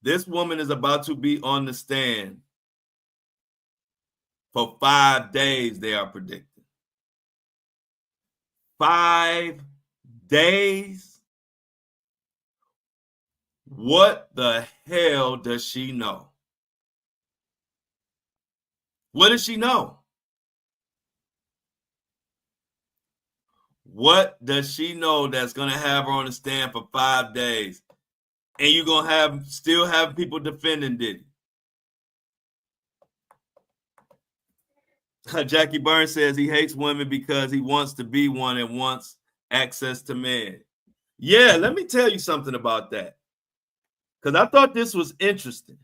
This woman is about to be on the stand for 5 days, they are predicting. 5 days? What the hell does she know? What does she know? What does she know that's going to have her on the stand for 5 days? And you're going to still have people defending Diddy. Jackie Burns says he hates women because he wants to be one and wants access to men. Yeah, let me tell you something about that, because I thought this was interesting.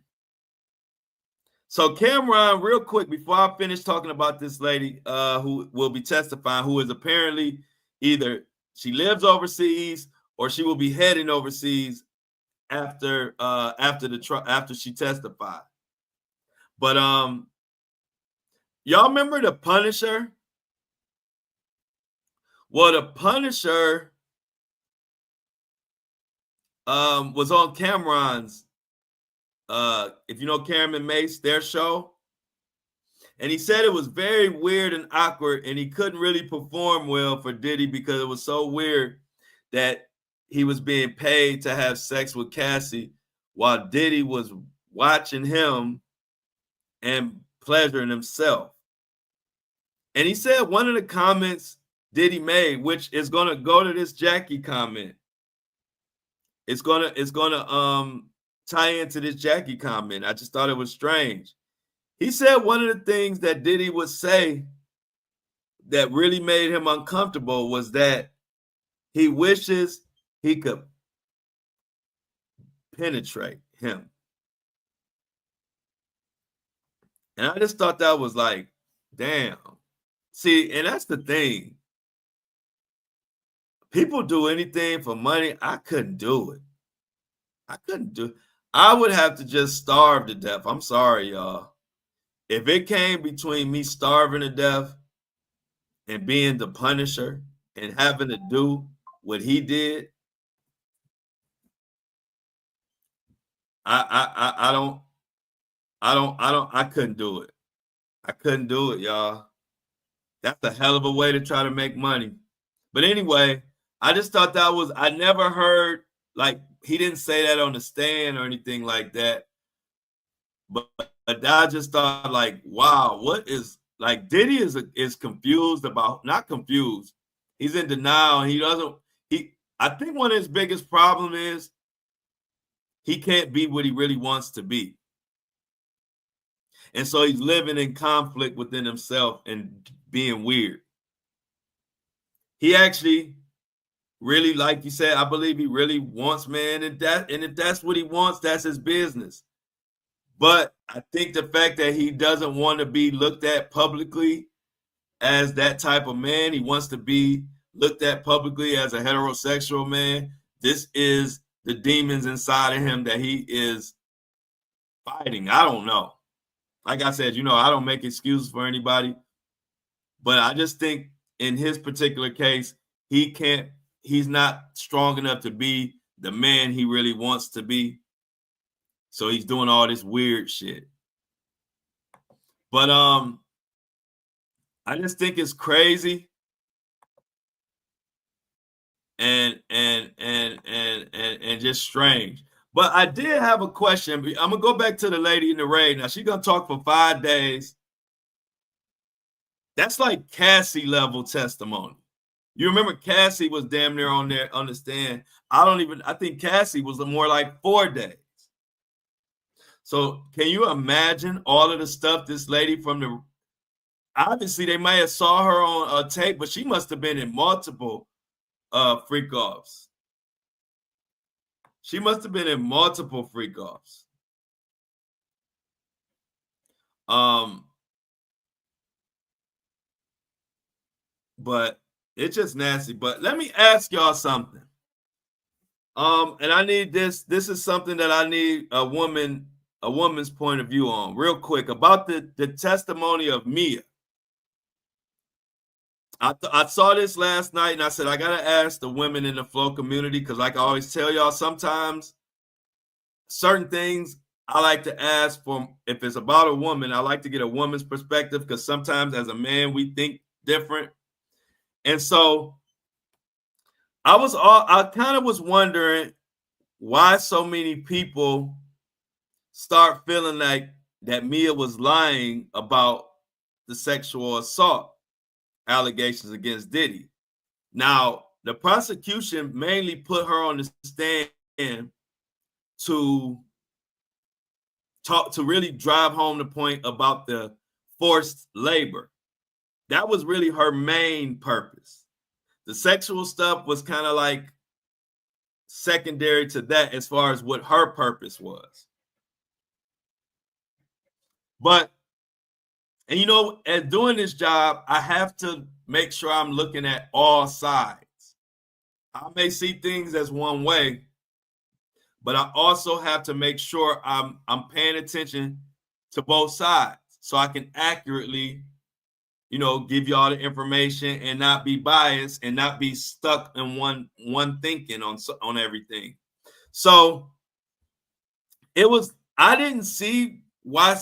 So Cameron, real quick, before I finish talking about this lady who will be testifying, who is apparently either she lives overseas or she will be heading overseas after she testified. But y'all remember the Punisher? Well, the Punisher was on Cameron's, if you know Cameron Mace, their show. And he said it was very weird and awkward, and he couldn't really perform well for Diddy because it was so weird that he was being paid to have sex with Cassie while Diddy was watching him and pleasuring himself. And he said one of the comments Diddy made, which is going to go to this Jackie comment. It's gonna tie into this Jackie comment. I just thought it was strange. He said one of the things that Diddy would say that really made him uncomfortable was that he wishes he could penetrate him. And I just thought that was like, damn. See, and that's the thing. People do anything for money. I couldn't do it. I would have to just starve to death. I'm sorry, y'all. If it came between me starving to death and being the Punisher and having to do what he did, I couldn't do it. I couldn't do it, y'all. That's a hell of a way to try to make money. But anyway, I just thought I never heard, like, he didn't say that on the stand or anything like that. But I just thought, like, wow, what is, like, Diddy is confused about, not confused. He's in denial. I think one of his biggest problem is he can't be what he really wants to be. And so he's living in conflict within himself and being weird. He actually really, like you said, I believe he really wants man, and if that's what he wants, that's his business. But I think the fact that he doesn't want to be looked at publicly as that type of man, he wants to be looked at publicly as a heterosexual man. This is the demons inside of him that he is fighting. I don't know. Like I said, I don't make excuses for anybody, but I just think in his particular case, he's not strong enough to be the man he really wants to be. So he's doing all this weird shit. But I just think it's crazy and just strange. But I did have a question. I'm gonna go back to the lady in the raid. Now she's gonna talk for 5 days. That's like Cassie level testimony. You remember Cassie was damn near on the stand. I think Cassie was more like 4 days. So can you imagine all of the stuff this lady obviously they might have saw her on a tape, but she must have been in multiple freak offs. She must have been in multiple freak offs. But it's just nasty. But let me ask y'all something. And I need this. This is something that I need a woman's point of view on real quick about the testimony of Mia. I saw this last night and I said, I got to ask the women in the flow community, because like I always tell y'all, sometimes certain things I like to ask for. If it's about a woman, I like to get a woman's perspective, because sometimes as a man, we think different. And so I kind of was wondering why so many people start feeling like that Mia was lying about the sexual assault allegations against Diddy. Now, the prosecution mainly put her on the stand to really drive home the point about the forced labor. That was really her main purpose. The sexual stuff was kind of like secondary to that as far as what her purpose was. But, and as doing this job, I have to make sure I'm looking at all sides. I may see things as one way, but I also have to make sure I'm paying attention to both sides so I can accurately, give y'all the information and not be biased and not be stuck in one thinking on everything. So I didn't see why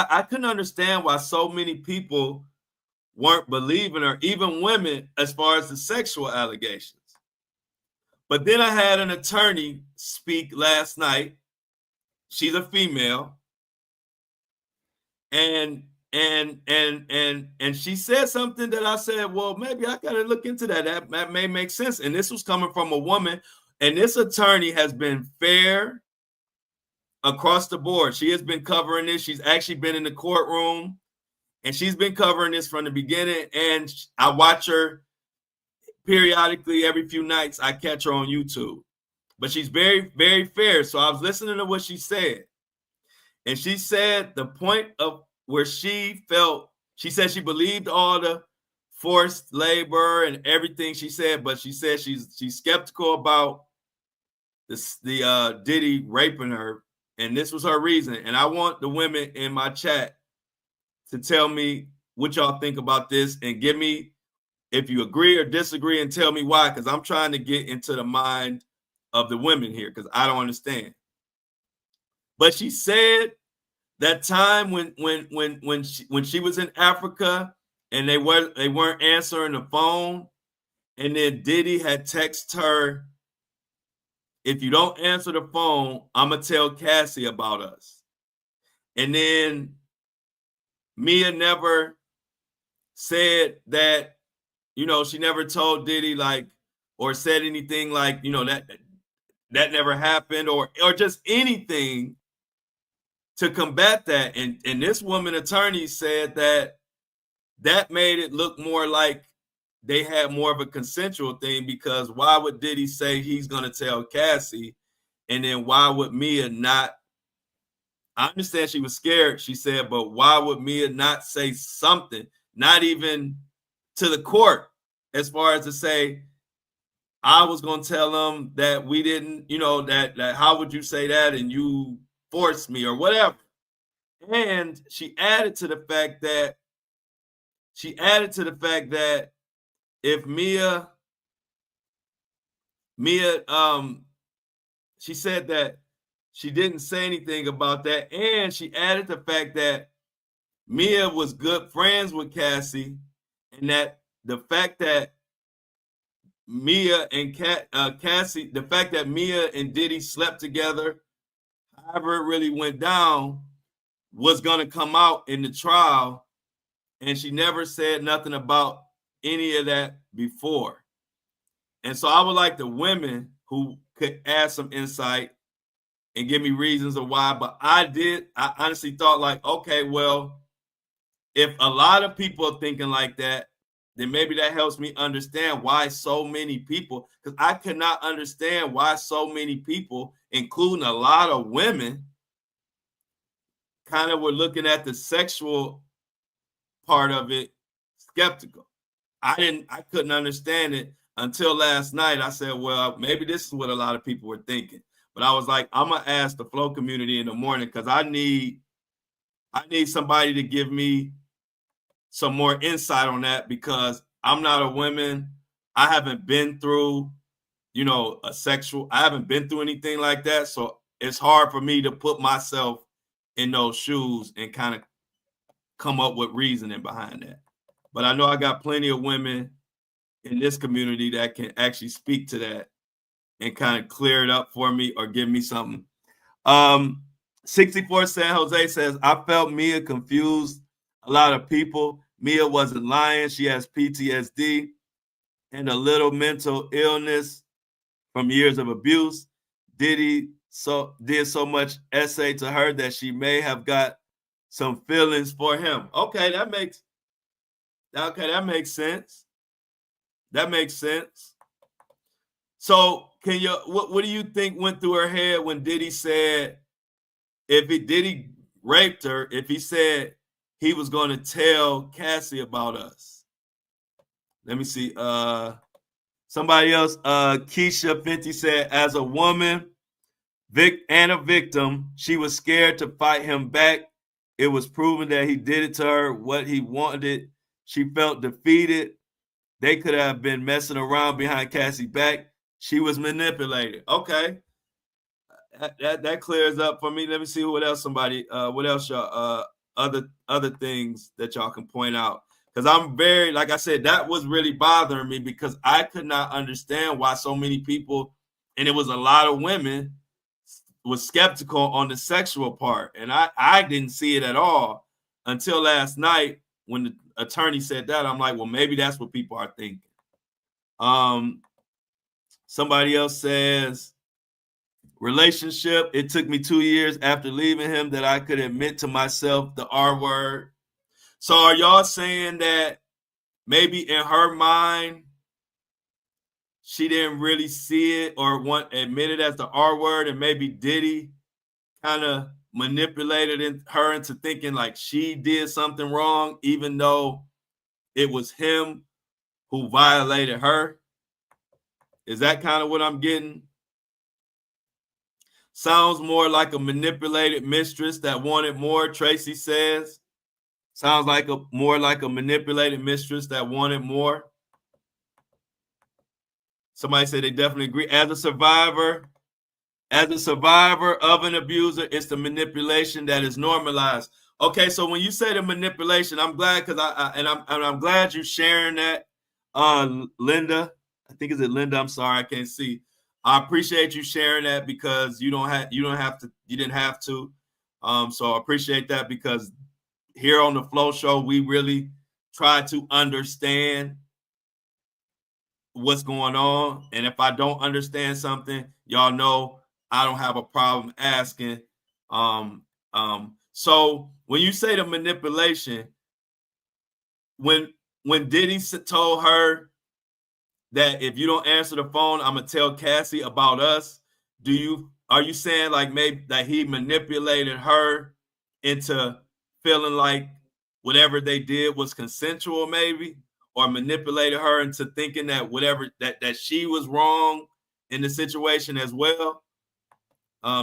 I couldn't understand why so many people weren't believing her, even women, as far as the sexual allegations. But then I had an attorney speak last night. She's a female. And she said something that I said, well, maybe I got to look into that. That may make sense. And this was coming from a woman. And this attorney has been fair across the board. She has been covering this. She's actually been in the courtroom. And she's been covering this from the beginning. And I watch her periodically every few nights. I catch her on YouTube. But she's very, very fair. So I was listening to what she said. And she said the point of where she said she believed all the forced labor and everything she said, but she said she's skeptical about the Diddy raping her. And this was her reason. And I want the women in my chat to tell me what y'all think about this and give me if you agree or disagree and tell me why, because I'm trying to get into the mind of the women here because I don't understand. But she said that time when she was in Africa and they weren't answering the phone, and then Diddy had texted her, if you don't answer the phone, I'm gonna tell Cassie about us. And then Mia never said that, she never told Diddy or said anything like, that never happened or just anything to combat that. And this woman attorney said that made it look more like they had more of a consensual thing, because why would Diddy say he's going to tell Cassie, and then why would Mia not? I understand she was scared, she said, but why would Mia not say something, not even to the court, as far as to say, I was going to tell them that we didn't, that how would you say that, and you forced me or whatever. And she added to the fact that if Mia, she said that she didn't say anything about that, and she added the fact that Mia was good friends with Cassie, and that the fact that Mia and Cassie, the fact that Mia and Diddy slept together, however it really went down, was going to come out in the trial, and she never said nothing about any of that before. And so I would like the women who could add some insight and give me reasons of why. But I honestly thought, like, okay, well, if a lot of people are thinking like that, then maybe that helps me understand why so many people, because I could not understand why so many people, including a lot of women, kind of were looking at the sexual part of it skeptical. I couldn't understand it until last night. I said, well, maybe this is what a lot of people were thinking. But I was like, I'm gonna ask the flow community in the morning, because I need somebody to give me some more insight on that, because I'm not a woman. I haven't been through, I haven't been through anything like that. So it's hard for me to put myself in those shoes and kind of come up with reasoning behind that. But I know I got plenty of women in this community that can actually speak to that and kind of clear it up for me or give me something. 64 San Jose says, I felt Mia confused a lot of people. Mia wasn't lying. She has PTSD and a little mental illness from years of abuse. Diddy did so much essay to her that she may have got some feelings for him. Okay, that makes sense. That makes sense. So what do you think went through her head when Diddy said, Diddy raped her, if he said he was going to tell Cassie about us? Let me see. Somebody else, Keisha 50 said, as a woman and a victim, she was scared to fight him back. It was proven that he did it to her what he wanted. She felt defeated. They could have been messing around behind Cassie's back. She was manipulated. Okay. That clears up for me. Let me see what else y'all, other things that y'all can point out. Because I'm very, like I said, that was really bothering me, because I could not understand why so many people, and it was a lot of women, was skeptical on the sexual part. And I didn't see it at all until last night when the attorney said that. I'm like, well, maybe that's what people are thinking. Somebody else says, relationship, it took me 2 years after leaving him that I could admit to myself the R word. So are y'all saying that maybe in her mind, she didn't really see it or admit it as the R word, and maybe Diddy kind of manipulated her into thinking like she did something wrong, even though it was him who violated her? Is that kind of what I'm getting? Sounds more like a manipulated mistress that wanted more, Tracy says. Sounds like more like a manipulated mistress that wanted more. Somebody said they definitely agree. As a survivor of an abuser, it's the manipulation that is normalized. Okay, so when you say the manipulation, I'm glad, because I'm glad you're sharing that. Linda, I think is it Linda? I'm sorry, I can't see. I appreciate you sharing that, because you didn't have to. So I appreciate that, because here on the Flow Show, we really try to understand what's going on. And if I don't understand something, y'all know I don't have a problem asking. So when you say the manipulation, when Diddy told her that if you don't answer the phone, I'm gonna tell Cassie about us? Are you saying like maybe that he manipulated her into feeling like whatever they did was consensual, maybe, or manipulated her into thinking that whatever that she was wrong in the situation as well?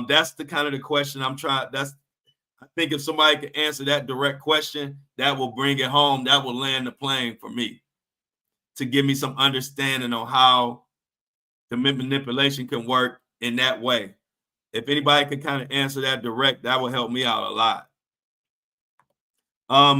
That's the kind of the question I'm trying. I think if somebody can answer that direct question, that will bring it home. That will land the plane for me to give me some understanding on how the manipulation can work in that way. If anybody can kind of answer that direct, that will help me out a lot.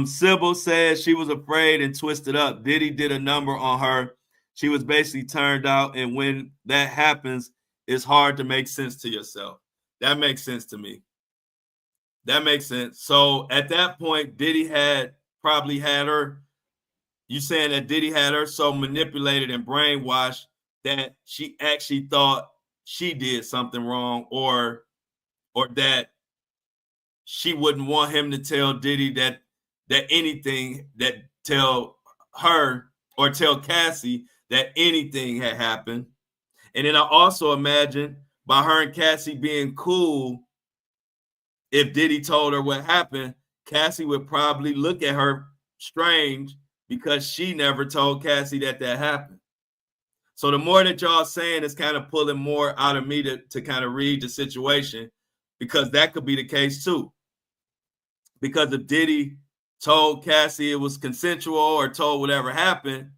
Sybil says she was afraid and twisted up. Diddy did a number on her. She was basically turned out, and when that happens, it's hard to make sense to yourself. That makes sense to me. That makes sense. So at that point, Diddy probably had her. You saying that Diddy had her so manipulated and brainwashed that she actually thought she did something wrong, or that she wouldn't want him to tell Diddy that anything, that tell her or tell Cassie that anything had happened. And then I also imagine by her and Cassie being cool, if Diddy told her what happened, Cassie would probably look at her strange because she never told Cassie that happened. So the more that y'all saying is kind of pulling more out of me to kind of read the situation, because that could be the case too. Because if Diddy told Cassie it was consensual or told whatever happened,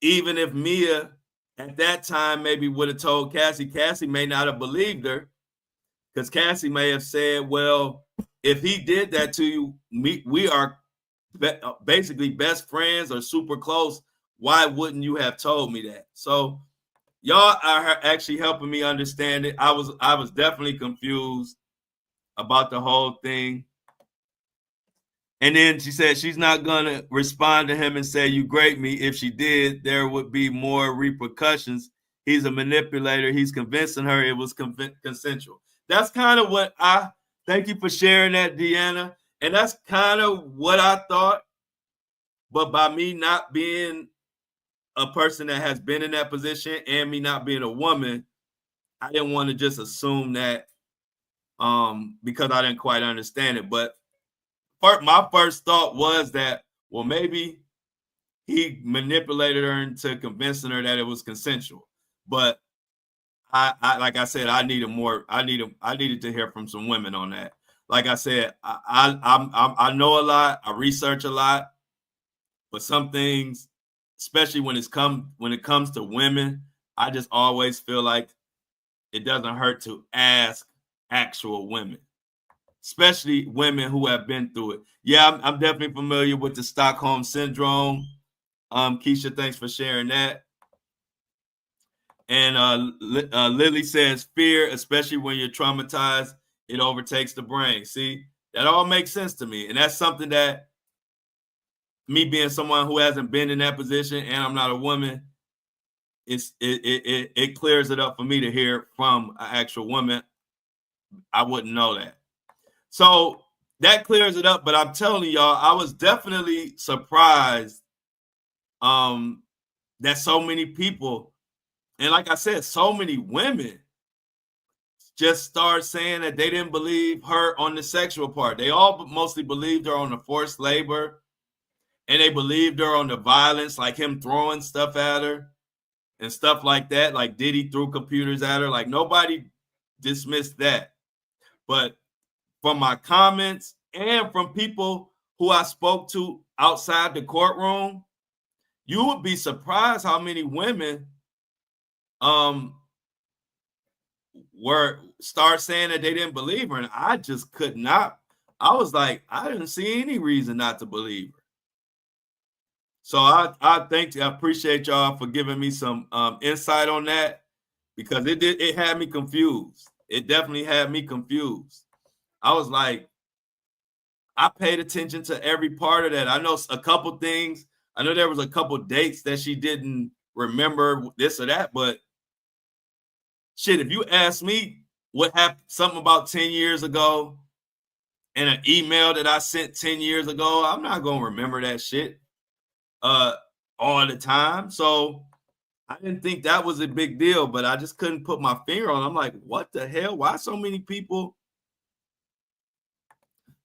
even if Mia at that time maybe would have told Cassie, Cassie may not have believed her, because Cassie may have said, well, if he did that to you, we are basically best friends or super close. Why wouldn't you have told me that? So y'all are actually helping me understand it. I was definitely confused about the whole thing. And then she said she's not going to respond to him and say, you great me. If she did, there would be more repercussions. He's a manipulator. He's convincing her it was consensual. That's kind of what thank you for sharing that, Deanna. And that's kind of what I thought. But by me not being a person that has been in that position and me not being a woman, I didn't want to just assume that because I didn't quite understand it. But my first thought was that, well, maybe he manipulated her into convincing her that it was consensual. But I like I said, I needed to hear from some women on that. Like I said, I know a lot, I research a lot, but some things, especially when it comes to women, I just always feel like it doesn't hurt to ask actual women, especially women who have been through it. Yeah, I'm definitely familiar with the Stockholm Syndrome. Keisha, thanks for sharing that. And Lily says, fear, especially when you're traumatized, it overtakes the brain. See, that all makes sense to me. And that's something that me being someone who hasn't been in that position and I'm not a woman, it clears it up for me to hear from an actual woman. I wouldn't know that. So that clears it up. But I'm telling y'all, I was definitely surprised that so many people, and like I said, so many women just start saying that they didn't believe her on the sexual part. They all mostly believed her on the forced labor, and they believed her on the violence, like him throwing stuff at her and stuff like that. Like Diddy threw computers at her. Like nobody dismissed that. But from my comments and from people who I spoke to outside the courtroom, you would be surprised how many women start saying that they didn't believe her. And I just could not. I was like, I didn't see any reason not to believe her. So I appreciate y'all for giving me some insight on that, because it had me confused. It definitely had me confused. I was like, I paid attention to every part of that. I know a couple things. I know there was a couple dates that she didn't remember, this or that, but shit, if you ask me what happened, something about 10 years ago and an email that I sent 10 years ago, I'm not going to remember that shit all the time. So I didn't think that was a big deal, but I just couldn't put my finger on it. I'm like, what the hell? Why so many people?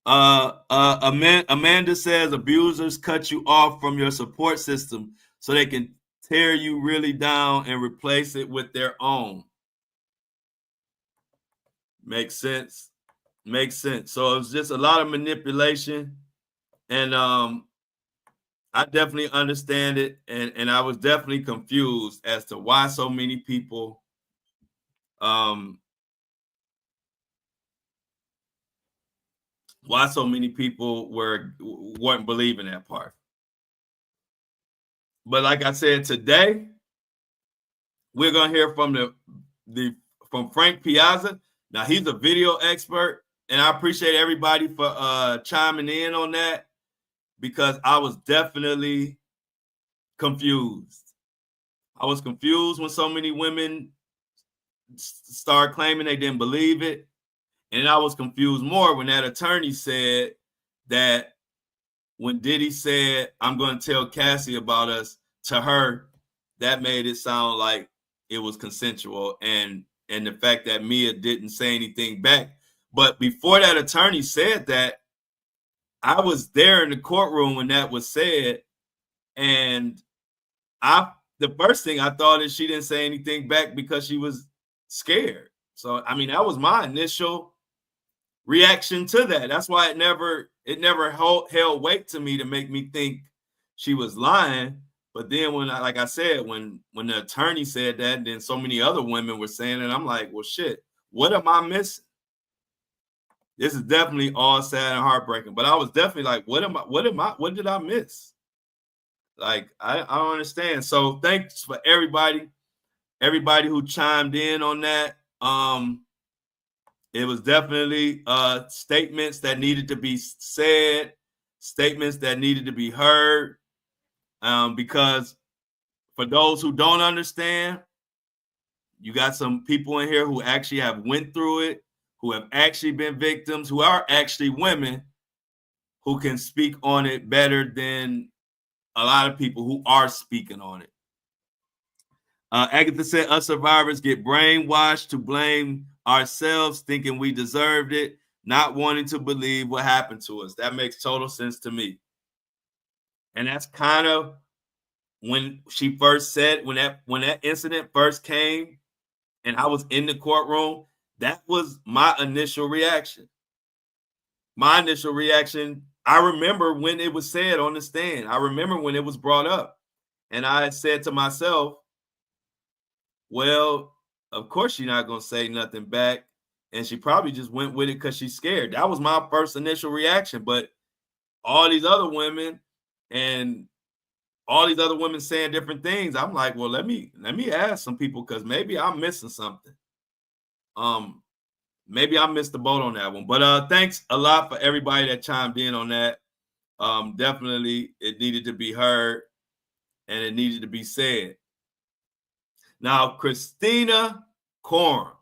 Amanda says abusers cut you off from your support system so they can tear you really down and replace it with their own. Makes sense. Makes sense. So it was just a lot of manipulation, and I definitely understand it, and I was definitely confused as to why so many people weren't believing that part. But like I said, today we're gonna hear from from Frank Piazza. Now he's a video expert, and I appreciate everybody for chiming in on that, because I was definitely confused. I was confused when so many women started claiming they didn't believe it. And I was confused more when that attorney said that when Diddy said, I'm going to tell Cassie about us, to her, that made it sound like it was consensual. And the fact that Mia didn't say anything back. But before that attorney said that, I was there in the courtroom when that was said. And the first thing I thought is she didn't say anything back because she was scared. So, I mean, that was my initial reaction to that. That's why it never held weight to me to make me think she was lying. But then when like I said, when the attorney said that, and then so many other women were saying it, I'm like, well, shit, what am I missing? This is definitely all sad and heartbreaking. But I was definitely like, what did I miss? Like, I don't understand. So thanks for everybody who chimed in on that. It was definitely statements that needed to be said, statements that needed to be heard, because for those who don't understand, you got some people in here who actually have went through it, who have actually been victims, who are actually women, who can speak on it better than a lot of people who are speaking on it. Agatha said, us survivors get brainwashed to blame ourselves, thinking we deserved it, not wanting to believe what happened to us. That makes total sense to me. And that's kind of when she first said, when that incident first came and I was in the courtroom, that was my initial reaction. My initial reaction, I remember when it was said on the stand. I remember when it was brought up. And I said to myself, well, of course she's not going to say nothing back. And she probably just went with it because she's scared. That was my first initial reaction. But all these other women saying different things, I'm like, well, let me ask some people, because maybe I'm missing something. Maybe I missed the boat on that one. But thanks a lot for everybody that chimed in on that. Definitely it needed to be heard and it needed to be said. Now, Christina Courtroom.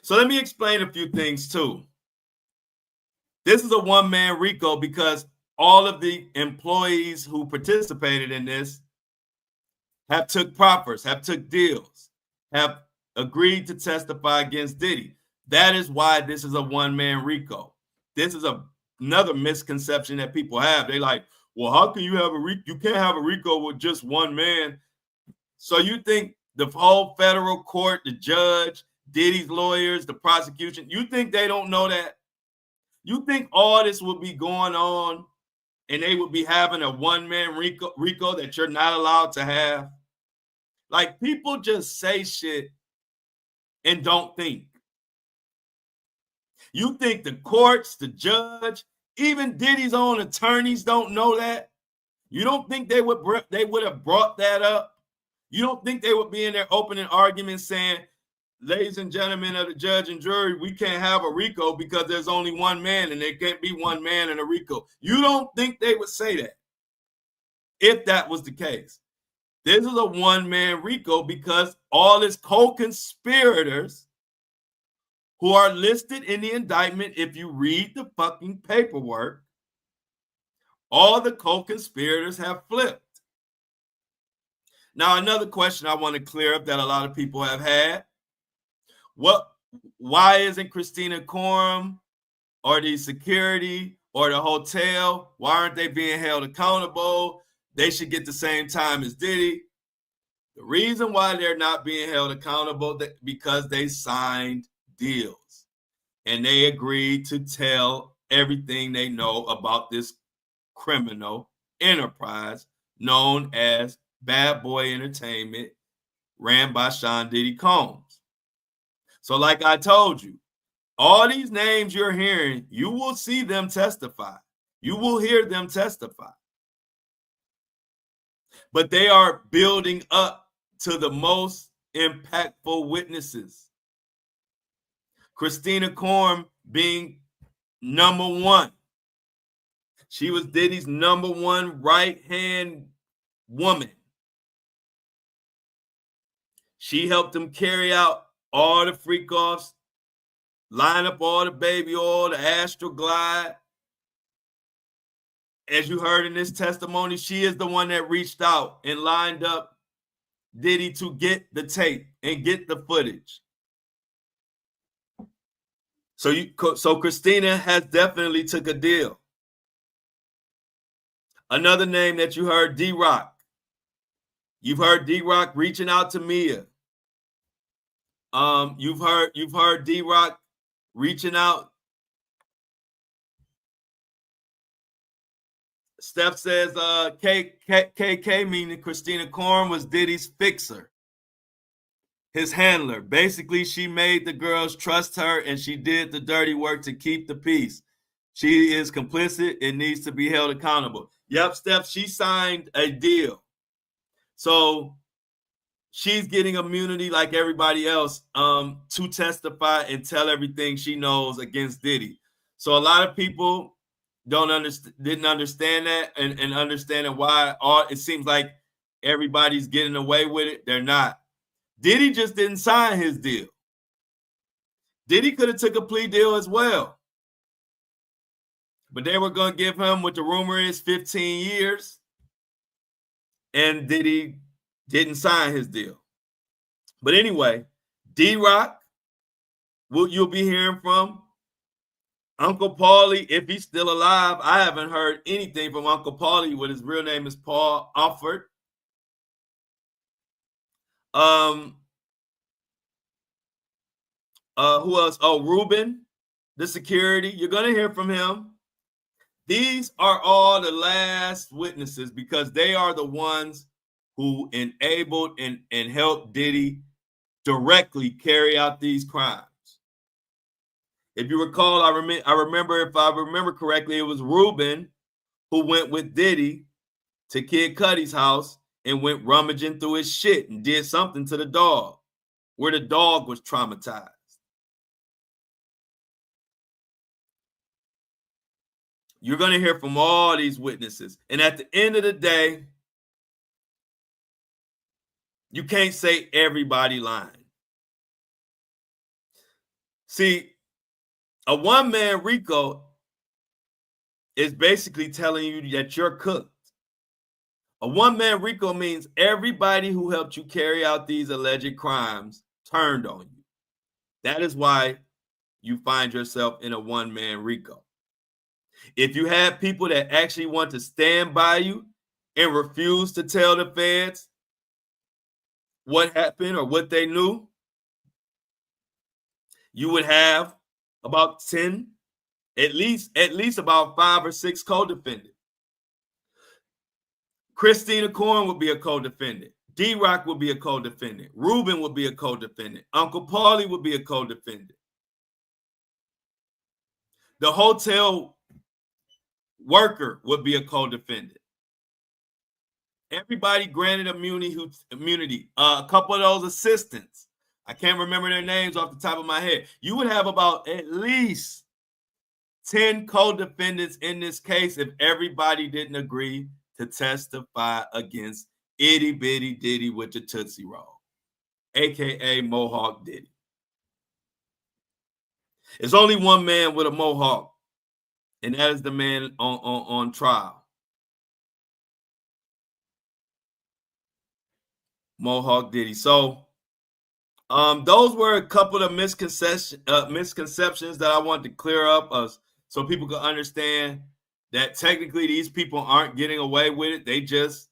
So let me explain a few things too. This is a one-man RICO because all of the employees who participated in this have took proffers, have took deals, have agreed to testify against Diddy. That is why this is a one-man RICO. This is another misconception that people have. They like, well, how can you have a RICO? You can't have a RICO with just one man. So you think the whole federal court, the judge, Diddy's lawyers, the prosecution, you think they don't know that? You think all this would be going on and they would be having a one-man RICO that you're not allowed to have? Like, people just say shit and don't think. You think the courts, the judge, even Diddy's own attorneys don't know that? You don't think they would have brought that up? You don't think they would be in their opening argument saying, ladies and gentlemen of the judge and jury, we can't have a RICO because there's only one man and there can't be one man in a RICO? You don't think they would say that if that was the case? This is a one-man RICO because all his co-conspirators who are listed in the indictment, if you read the fucking paperwork, all the co-conspirators have flipped. Now, another question I want to clear up that a lot of people have had. Why isn't Christina Courtroom or the security or the hotel, why aren't they being held accountable? They should get the same time as Diddy. The reason why they're not being held accountable because they signed deals and they agreed to tell everything they know about this criminal enterprise known as Bad Boy Entertainment, ran by Sean Diddy Combs. So like I told you, all these names you're hearing, you will see them testify. You will hear them testify. But they are building up to the most impactful witnesses. Christina Courtroom being number one. She was Diddy's number one right-hand woman. She helped him carry out all the freak-offs, line up all the baby oil, the Astroglide. As you heard in this testimony, she is the one that reached out and lined up Diddy to get the tape and get the footage. So Christina has definitely took a deal. Another name that you heard, D-Rock. You've heard D-Rock reaching out to Mia. You've heard D-Rock reaching out. Steph says KK, meaning Christina Courtroom, was Diddy's fixer, his handler. Basically, she made the girls trust her and she did the dirty work to keep the peace. She is complicit and needs to be held accountable. Yep, Steph, she signed a deal. So she's getting immunity like everybody else to testify and tell everything she knows against Diddy. So a lot of people didn't understand that and understanding why it seems like everybody's getting away with it. They're not. Diddy just didn't sign his deal. Diddy could have took a plea deal as well. But they were going to give him, what the rumor is, 15 years. And Diddy didn't sign his deal. But anyway, D-Rock, you'll be hearing from. Uncle Paulie, if he's still alive. I haven't heard anything from Uncle Paulie. What his real name is, Paul Alford. Who else? Oh, Ruben, the security. You're going to hear from him. These are all the last witnesses because they are the ones who enabled and helped Diddy directly carry out these crimes. If you recall, I remember, if I remember correctly, it was Ruben who went with Diddy to Kid Cudi's house and went rummaging through his shit and did something to the dog, where the dog was traumatized. You're going to hear from all these witnesses. And at the end of the day, you can't say everybody lying. See, a one-man RICO is basically telling you that you're cooked. A one-man RICO means everybody who helped you carry out these alleged crimes turned on you. That is why you find yourself in a one-man RICO. If you have people that actually want to stand by you and refuse to tell the feds what happened or what they knew, you would have about 10, at least about 5 or 6 co-defendants. Christina Courtroom would be a co-defendant. D-Rock would be a co-defendant. Ruben would be a co-defendant. Uncle Paulie would be a co-defendant. The hotel worker would be a co-defendant. Everybody granted immunity. A couple of those assistants, I can't remember their names off the top of my head. You would have about at least 10 co-defendants in this case if everybody didn't agree to testify against itty bitty Diddy with the Tootsie Roll, aka Mohawk Diddy. There's only one man with a mohawk, and that is the man on trial. Mohawk Diddy. So those were a couple of misconceptions that I wanted to clear up so people can understand that technically these people aren't getting away with it. They just,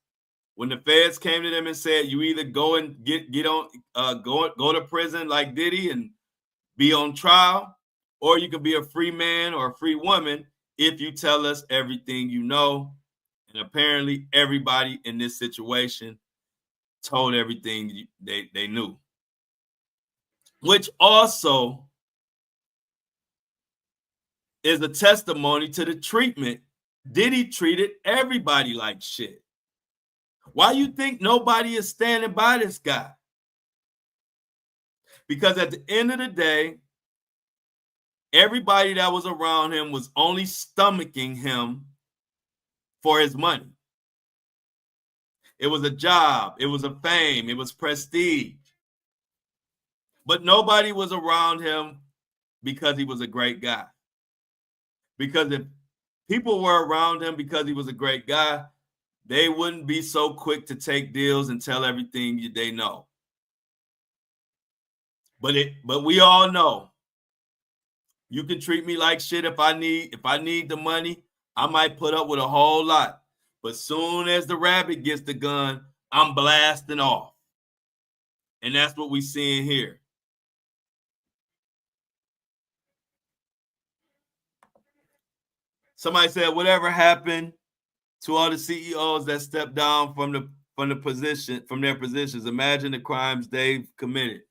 when the feds came to them and said, you either go and get on go to prison like Diddy and be on trial, or you can be a free man or a free woman if you tell us everything you know. And apparently everybody in this situation told everything they knew, which also is a testimony to the treatment. Diddy treated everybody like shit. Why you think nobody is standing by this guy? Because at the end of the day, everybody that was around him was only stomaching him for his money. It was a job, it was a fame, it was prestige. But nobody was around him because he was a great guy. Because if people were around him because he was a great guy, they wouldn't be so quick to take deals and tell everything they know. But we all know, you can treat me like shit if I need the money, I might put up with a whole lot. But soon as the rabbit gets the gun, I'm blasting off. And that's what we're seeing here. Somebody said, whatever happened to all the CEOs that stepped down from their positions? Imagine the crimes they've committed.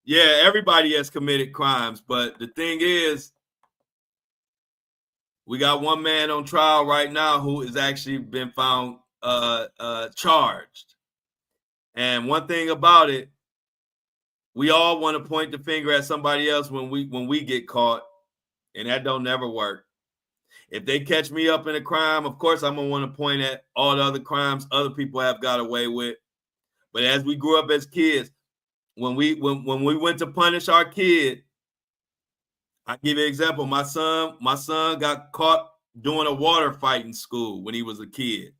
Yeah, everybody has committed crimes, but the thing is, we got one man on trial right now who has actually been found charged. And one thing about it, we all want to point the finger at somebody else when we get caught, and that don't never work. If they catch me up in a crime, of course I'm gonna want to point at all the other crimes other people have got away with. But as we grew up as kids, when we went to punish our kid, I give you an example. My son got caught doing a water fight in school when he was a kid.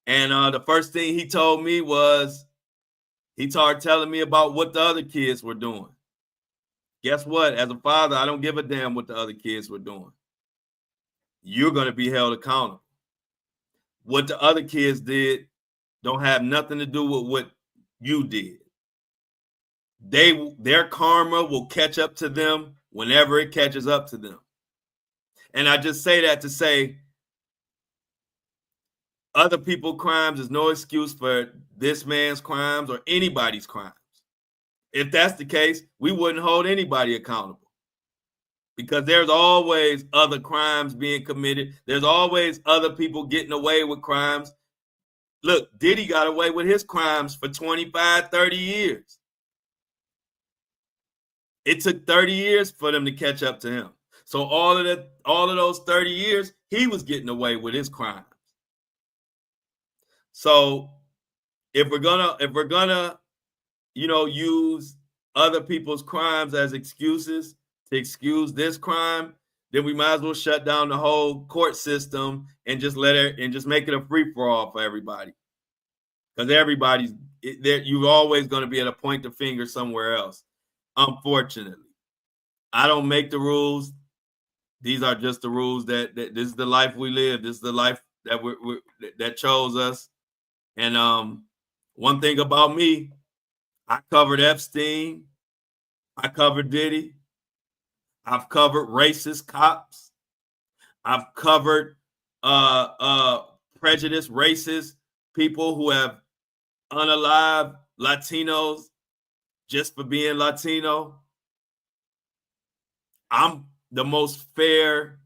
And the first thing he told me was, he started telling me about what the other kids were doing. Guess what? As a father, I don't give a damn what the other kids were doing. You're going to be held accountable. What the other kids did don't have nothing to do with what you did. Their karma will catch up to them whenever it catches up to them. And I just say that to say, other people's crimes is no excuse for this man's crimes or anybody's crimes. If that's the case, we wouldn't hold anybody accountable, because there's always other crimes being committed. There's always other people getting away with crimes. Look, Diddy got away with his crimes for 25, 30 years. It took 30 years for them to catch up to him. So all of those 30 years, he was getting away with his crimes. So if we're gonna, use other people's crimes as excuses to excuse this crime, then we might as well shut down the whole court system and just make it a free for all for everybody. Because everybody's there, you're always going to be able to point the finger somewhere else. Unfortunately, I don't make the rules. These are just the rules that this is the life we live. This is the life that that chose us. And one thing about me, I covered Epstein, I covered Diddy, I've covered racist cops, I've covered prejudiced racist people who have unalived Latinos just for being Latino. I'm the most fair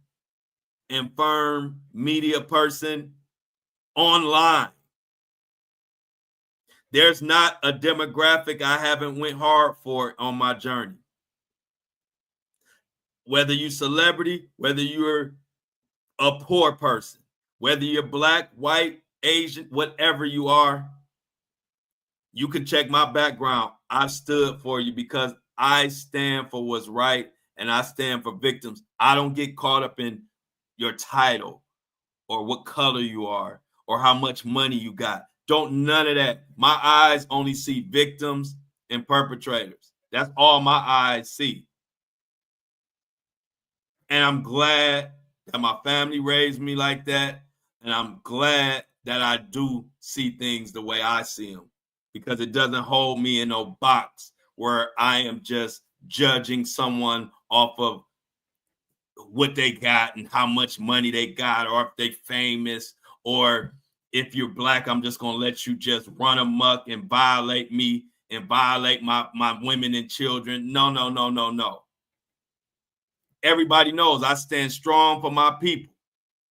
and firm media person online. There's not a demographic I haven't went hard for on my journey. Whether you're celebrity, whether you're a poor person, whether you're black, white, Asian, whatever you are, you can check my background. I've stood for you because I stand for what's right, and I stand for victims. I don't get caught up in your title or what color you are or how much money you got. Don't none of that. My eyes only see victims and perpetrators. That's all my eyes see. And I'm glad that my family raised me like that. And I'm glad that I do see things the way I see them, because it doesn't hold me in no box where I am just judging someone off of what they got and how much money they got, or if they famous, or if you're black, I'm just gonna let you just run amok and violate me and violate my women and children. No, no, no, no, no. Everybody knows I stand strong for my people.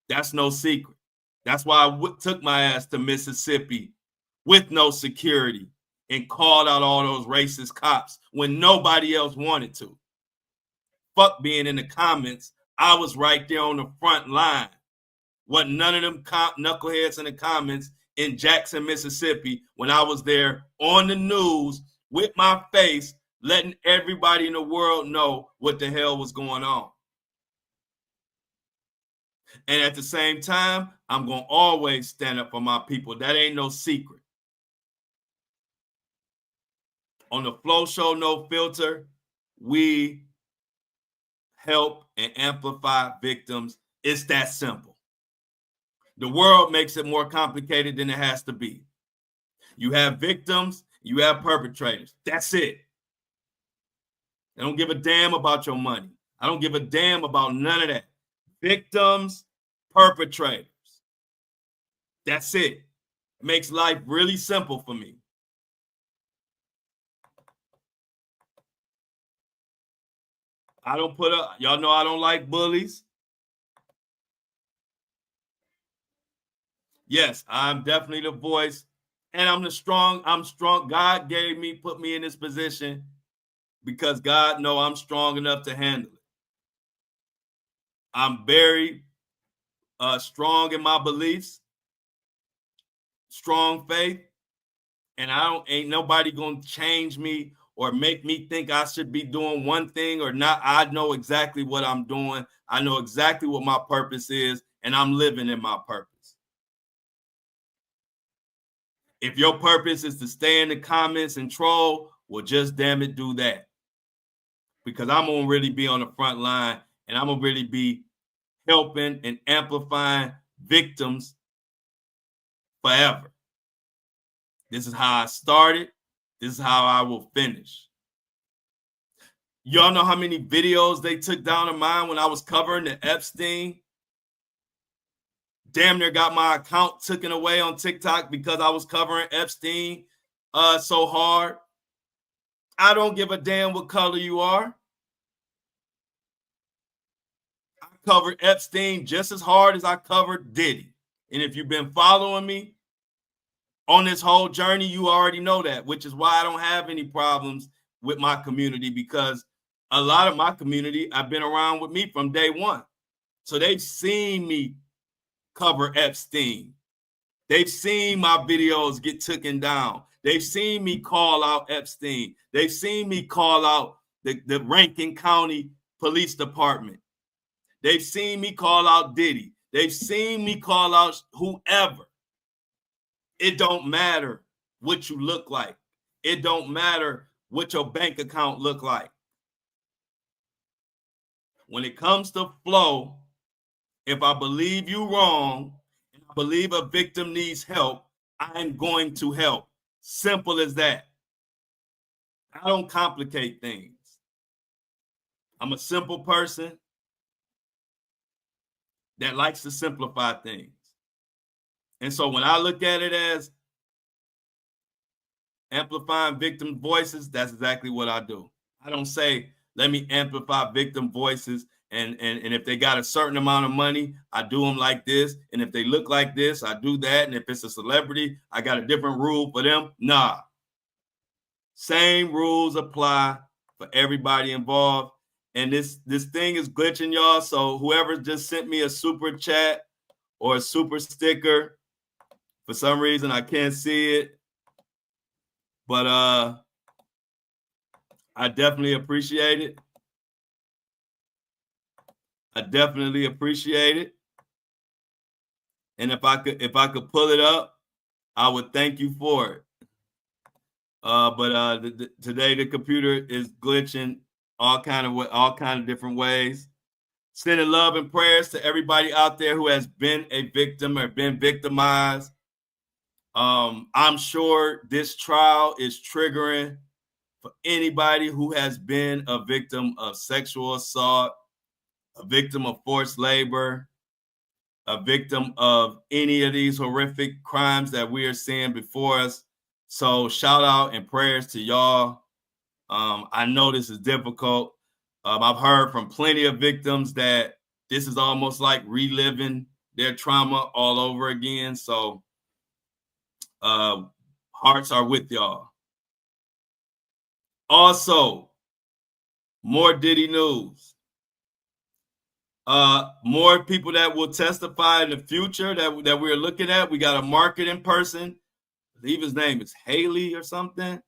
That's no secret. That's why I took my ass to Mississippi with no security and called out all those racist cops when nobody else wanted to. Fuck being in the comments. I was right there on the front line. Wasn't none of them knuckleheads in the comments in Jackson, Mississippi, when I was there on the news with my face, letting everybody in the world know what the hell was going on. And at the same time, I'm going to always stand up for my people. That ain't no secret. On the Flow Show No Filter, we help and amplify victims. It's that simple. The world makes it more complicated than it has to be. You have victims, you have perpetrators. That's it. I don't give a damn about your money. I don't give a damn about none of that. Victims, perpetrators. That's it. It makes life really simple for me. I don't put up, y'all know I don't like bullies. Yes, I'm definitely the voice, and I'm strong. God put me in this position because God know I'm strong enough to handle it. I'm very strong in my beliefs, strong faith, and ain't nobody gonna change me or make me think I should be doing one thing or not. I know exactly what I'm doing. I know exactly what my purpose is, and I'm living in my purpose. If your purpose is to stay in the comments and troll, well, just damn it, do that. Because I'm going to really be on the front line, and I'm going to really be helping and amplifying victims forever. This is how I started. This is how I will finish. Y'all know how many videos they took down of mine when I was covering the Epstein? Damn near got my account taken away on TikTok because I was covering Epstein so hard. I don't give a damn what color you are. I covered Epstein just as hard as I covered Diddy. And if you've been following me on this whole journey, you already know that, which is why I don't have any problems with my community, because a lot of my community have been around with me from day one. So they've seen me cover Epstein. They've seen my videos get taken down. They've seen me call out Epstein. They've seen me call out the Rankin County Police Department. They've seen me call out Diddy. They've seen me call out whoever. It don't matter what you look like. It don't matter what your bank account look like. When it comes to flow, if I believe you wrong, and I believe a victim needs help, I'm going to help. Simple as that. I don't complicate things. I'm a simple person that likes to simplify things. And so when I look at it as amplifying victim voices, that's exactly what I do. I don't say, let me amplify victim voices, and if they got a certain amount of money, I do them like this. And if they look like this, I do that. And if it's a celebrity, I got a different rule for them. Nah. Same rules apply for everybody involved. And this thing is glitching, y'all. So whoever just sent me a super chat or a super sticker, for some reason I can't see it. But I definitely appreciate it. I definitely appreciate it. And if I could pull it up, I would thank you for it. But today the computer is glitching all kind of different ways. Sending love and prayers to everybody out there who has been a victim or been victimized. I'm sure this trial is triggering for anybody who has been a victim of sexual assault, a victim of forced labor, a victim of any of these horrific crimes that we are seeing before us. So shout out and prayers to y'all. I know this is difficult. I've heard from plenty of victims that this is almost like reliving their trauma all over again. So hearts are with y'all. Also, more Diddy news. More people that will testify in the future that we're looking at. We got a marketing person. I believe his name is Haley or something.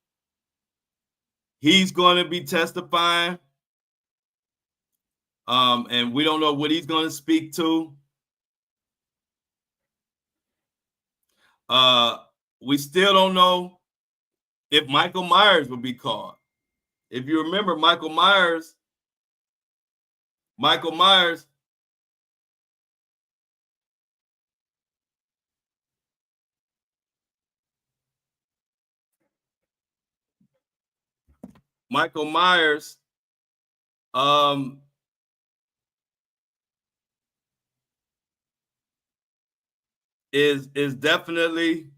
He's going to be testifying. And we don't know what he's going to speak to. We still don't know if Michael Myers will be called. If you remember, Michael Myers is definitely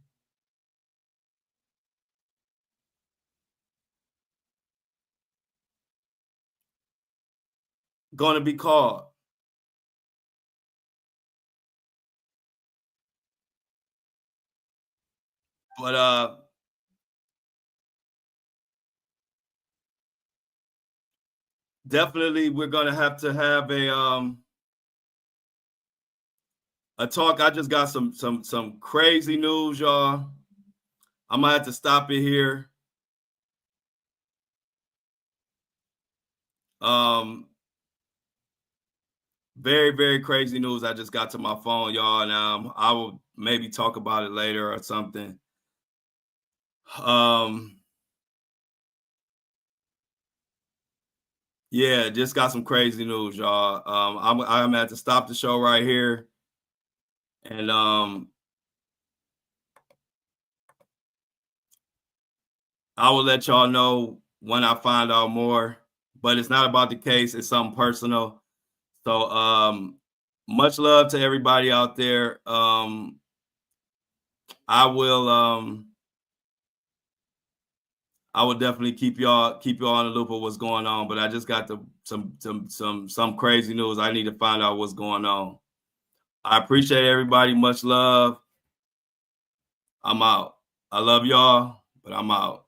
going to be called. But definitely we're going to have a talk. I just got some crazy news, y'all. I'm gonna have to stop it here. Very, very crazy news I just got to my phone, y'all, and I will maybe talk about it later or something. Yeah, just got some crazy news, y'all. I'm gonna have to stop the show right here, and I will let y'all know when I find out more. But it's not about the case; it's something personal. So, much love to everybody out there. I will definitely keep y'all in the loop of what's going on. But I just got some crazy news. I need to find out what's going on. I appreciate everybody. Much love. I'm out. I love y'all, but I'm out.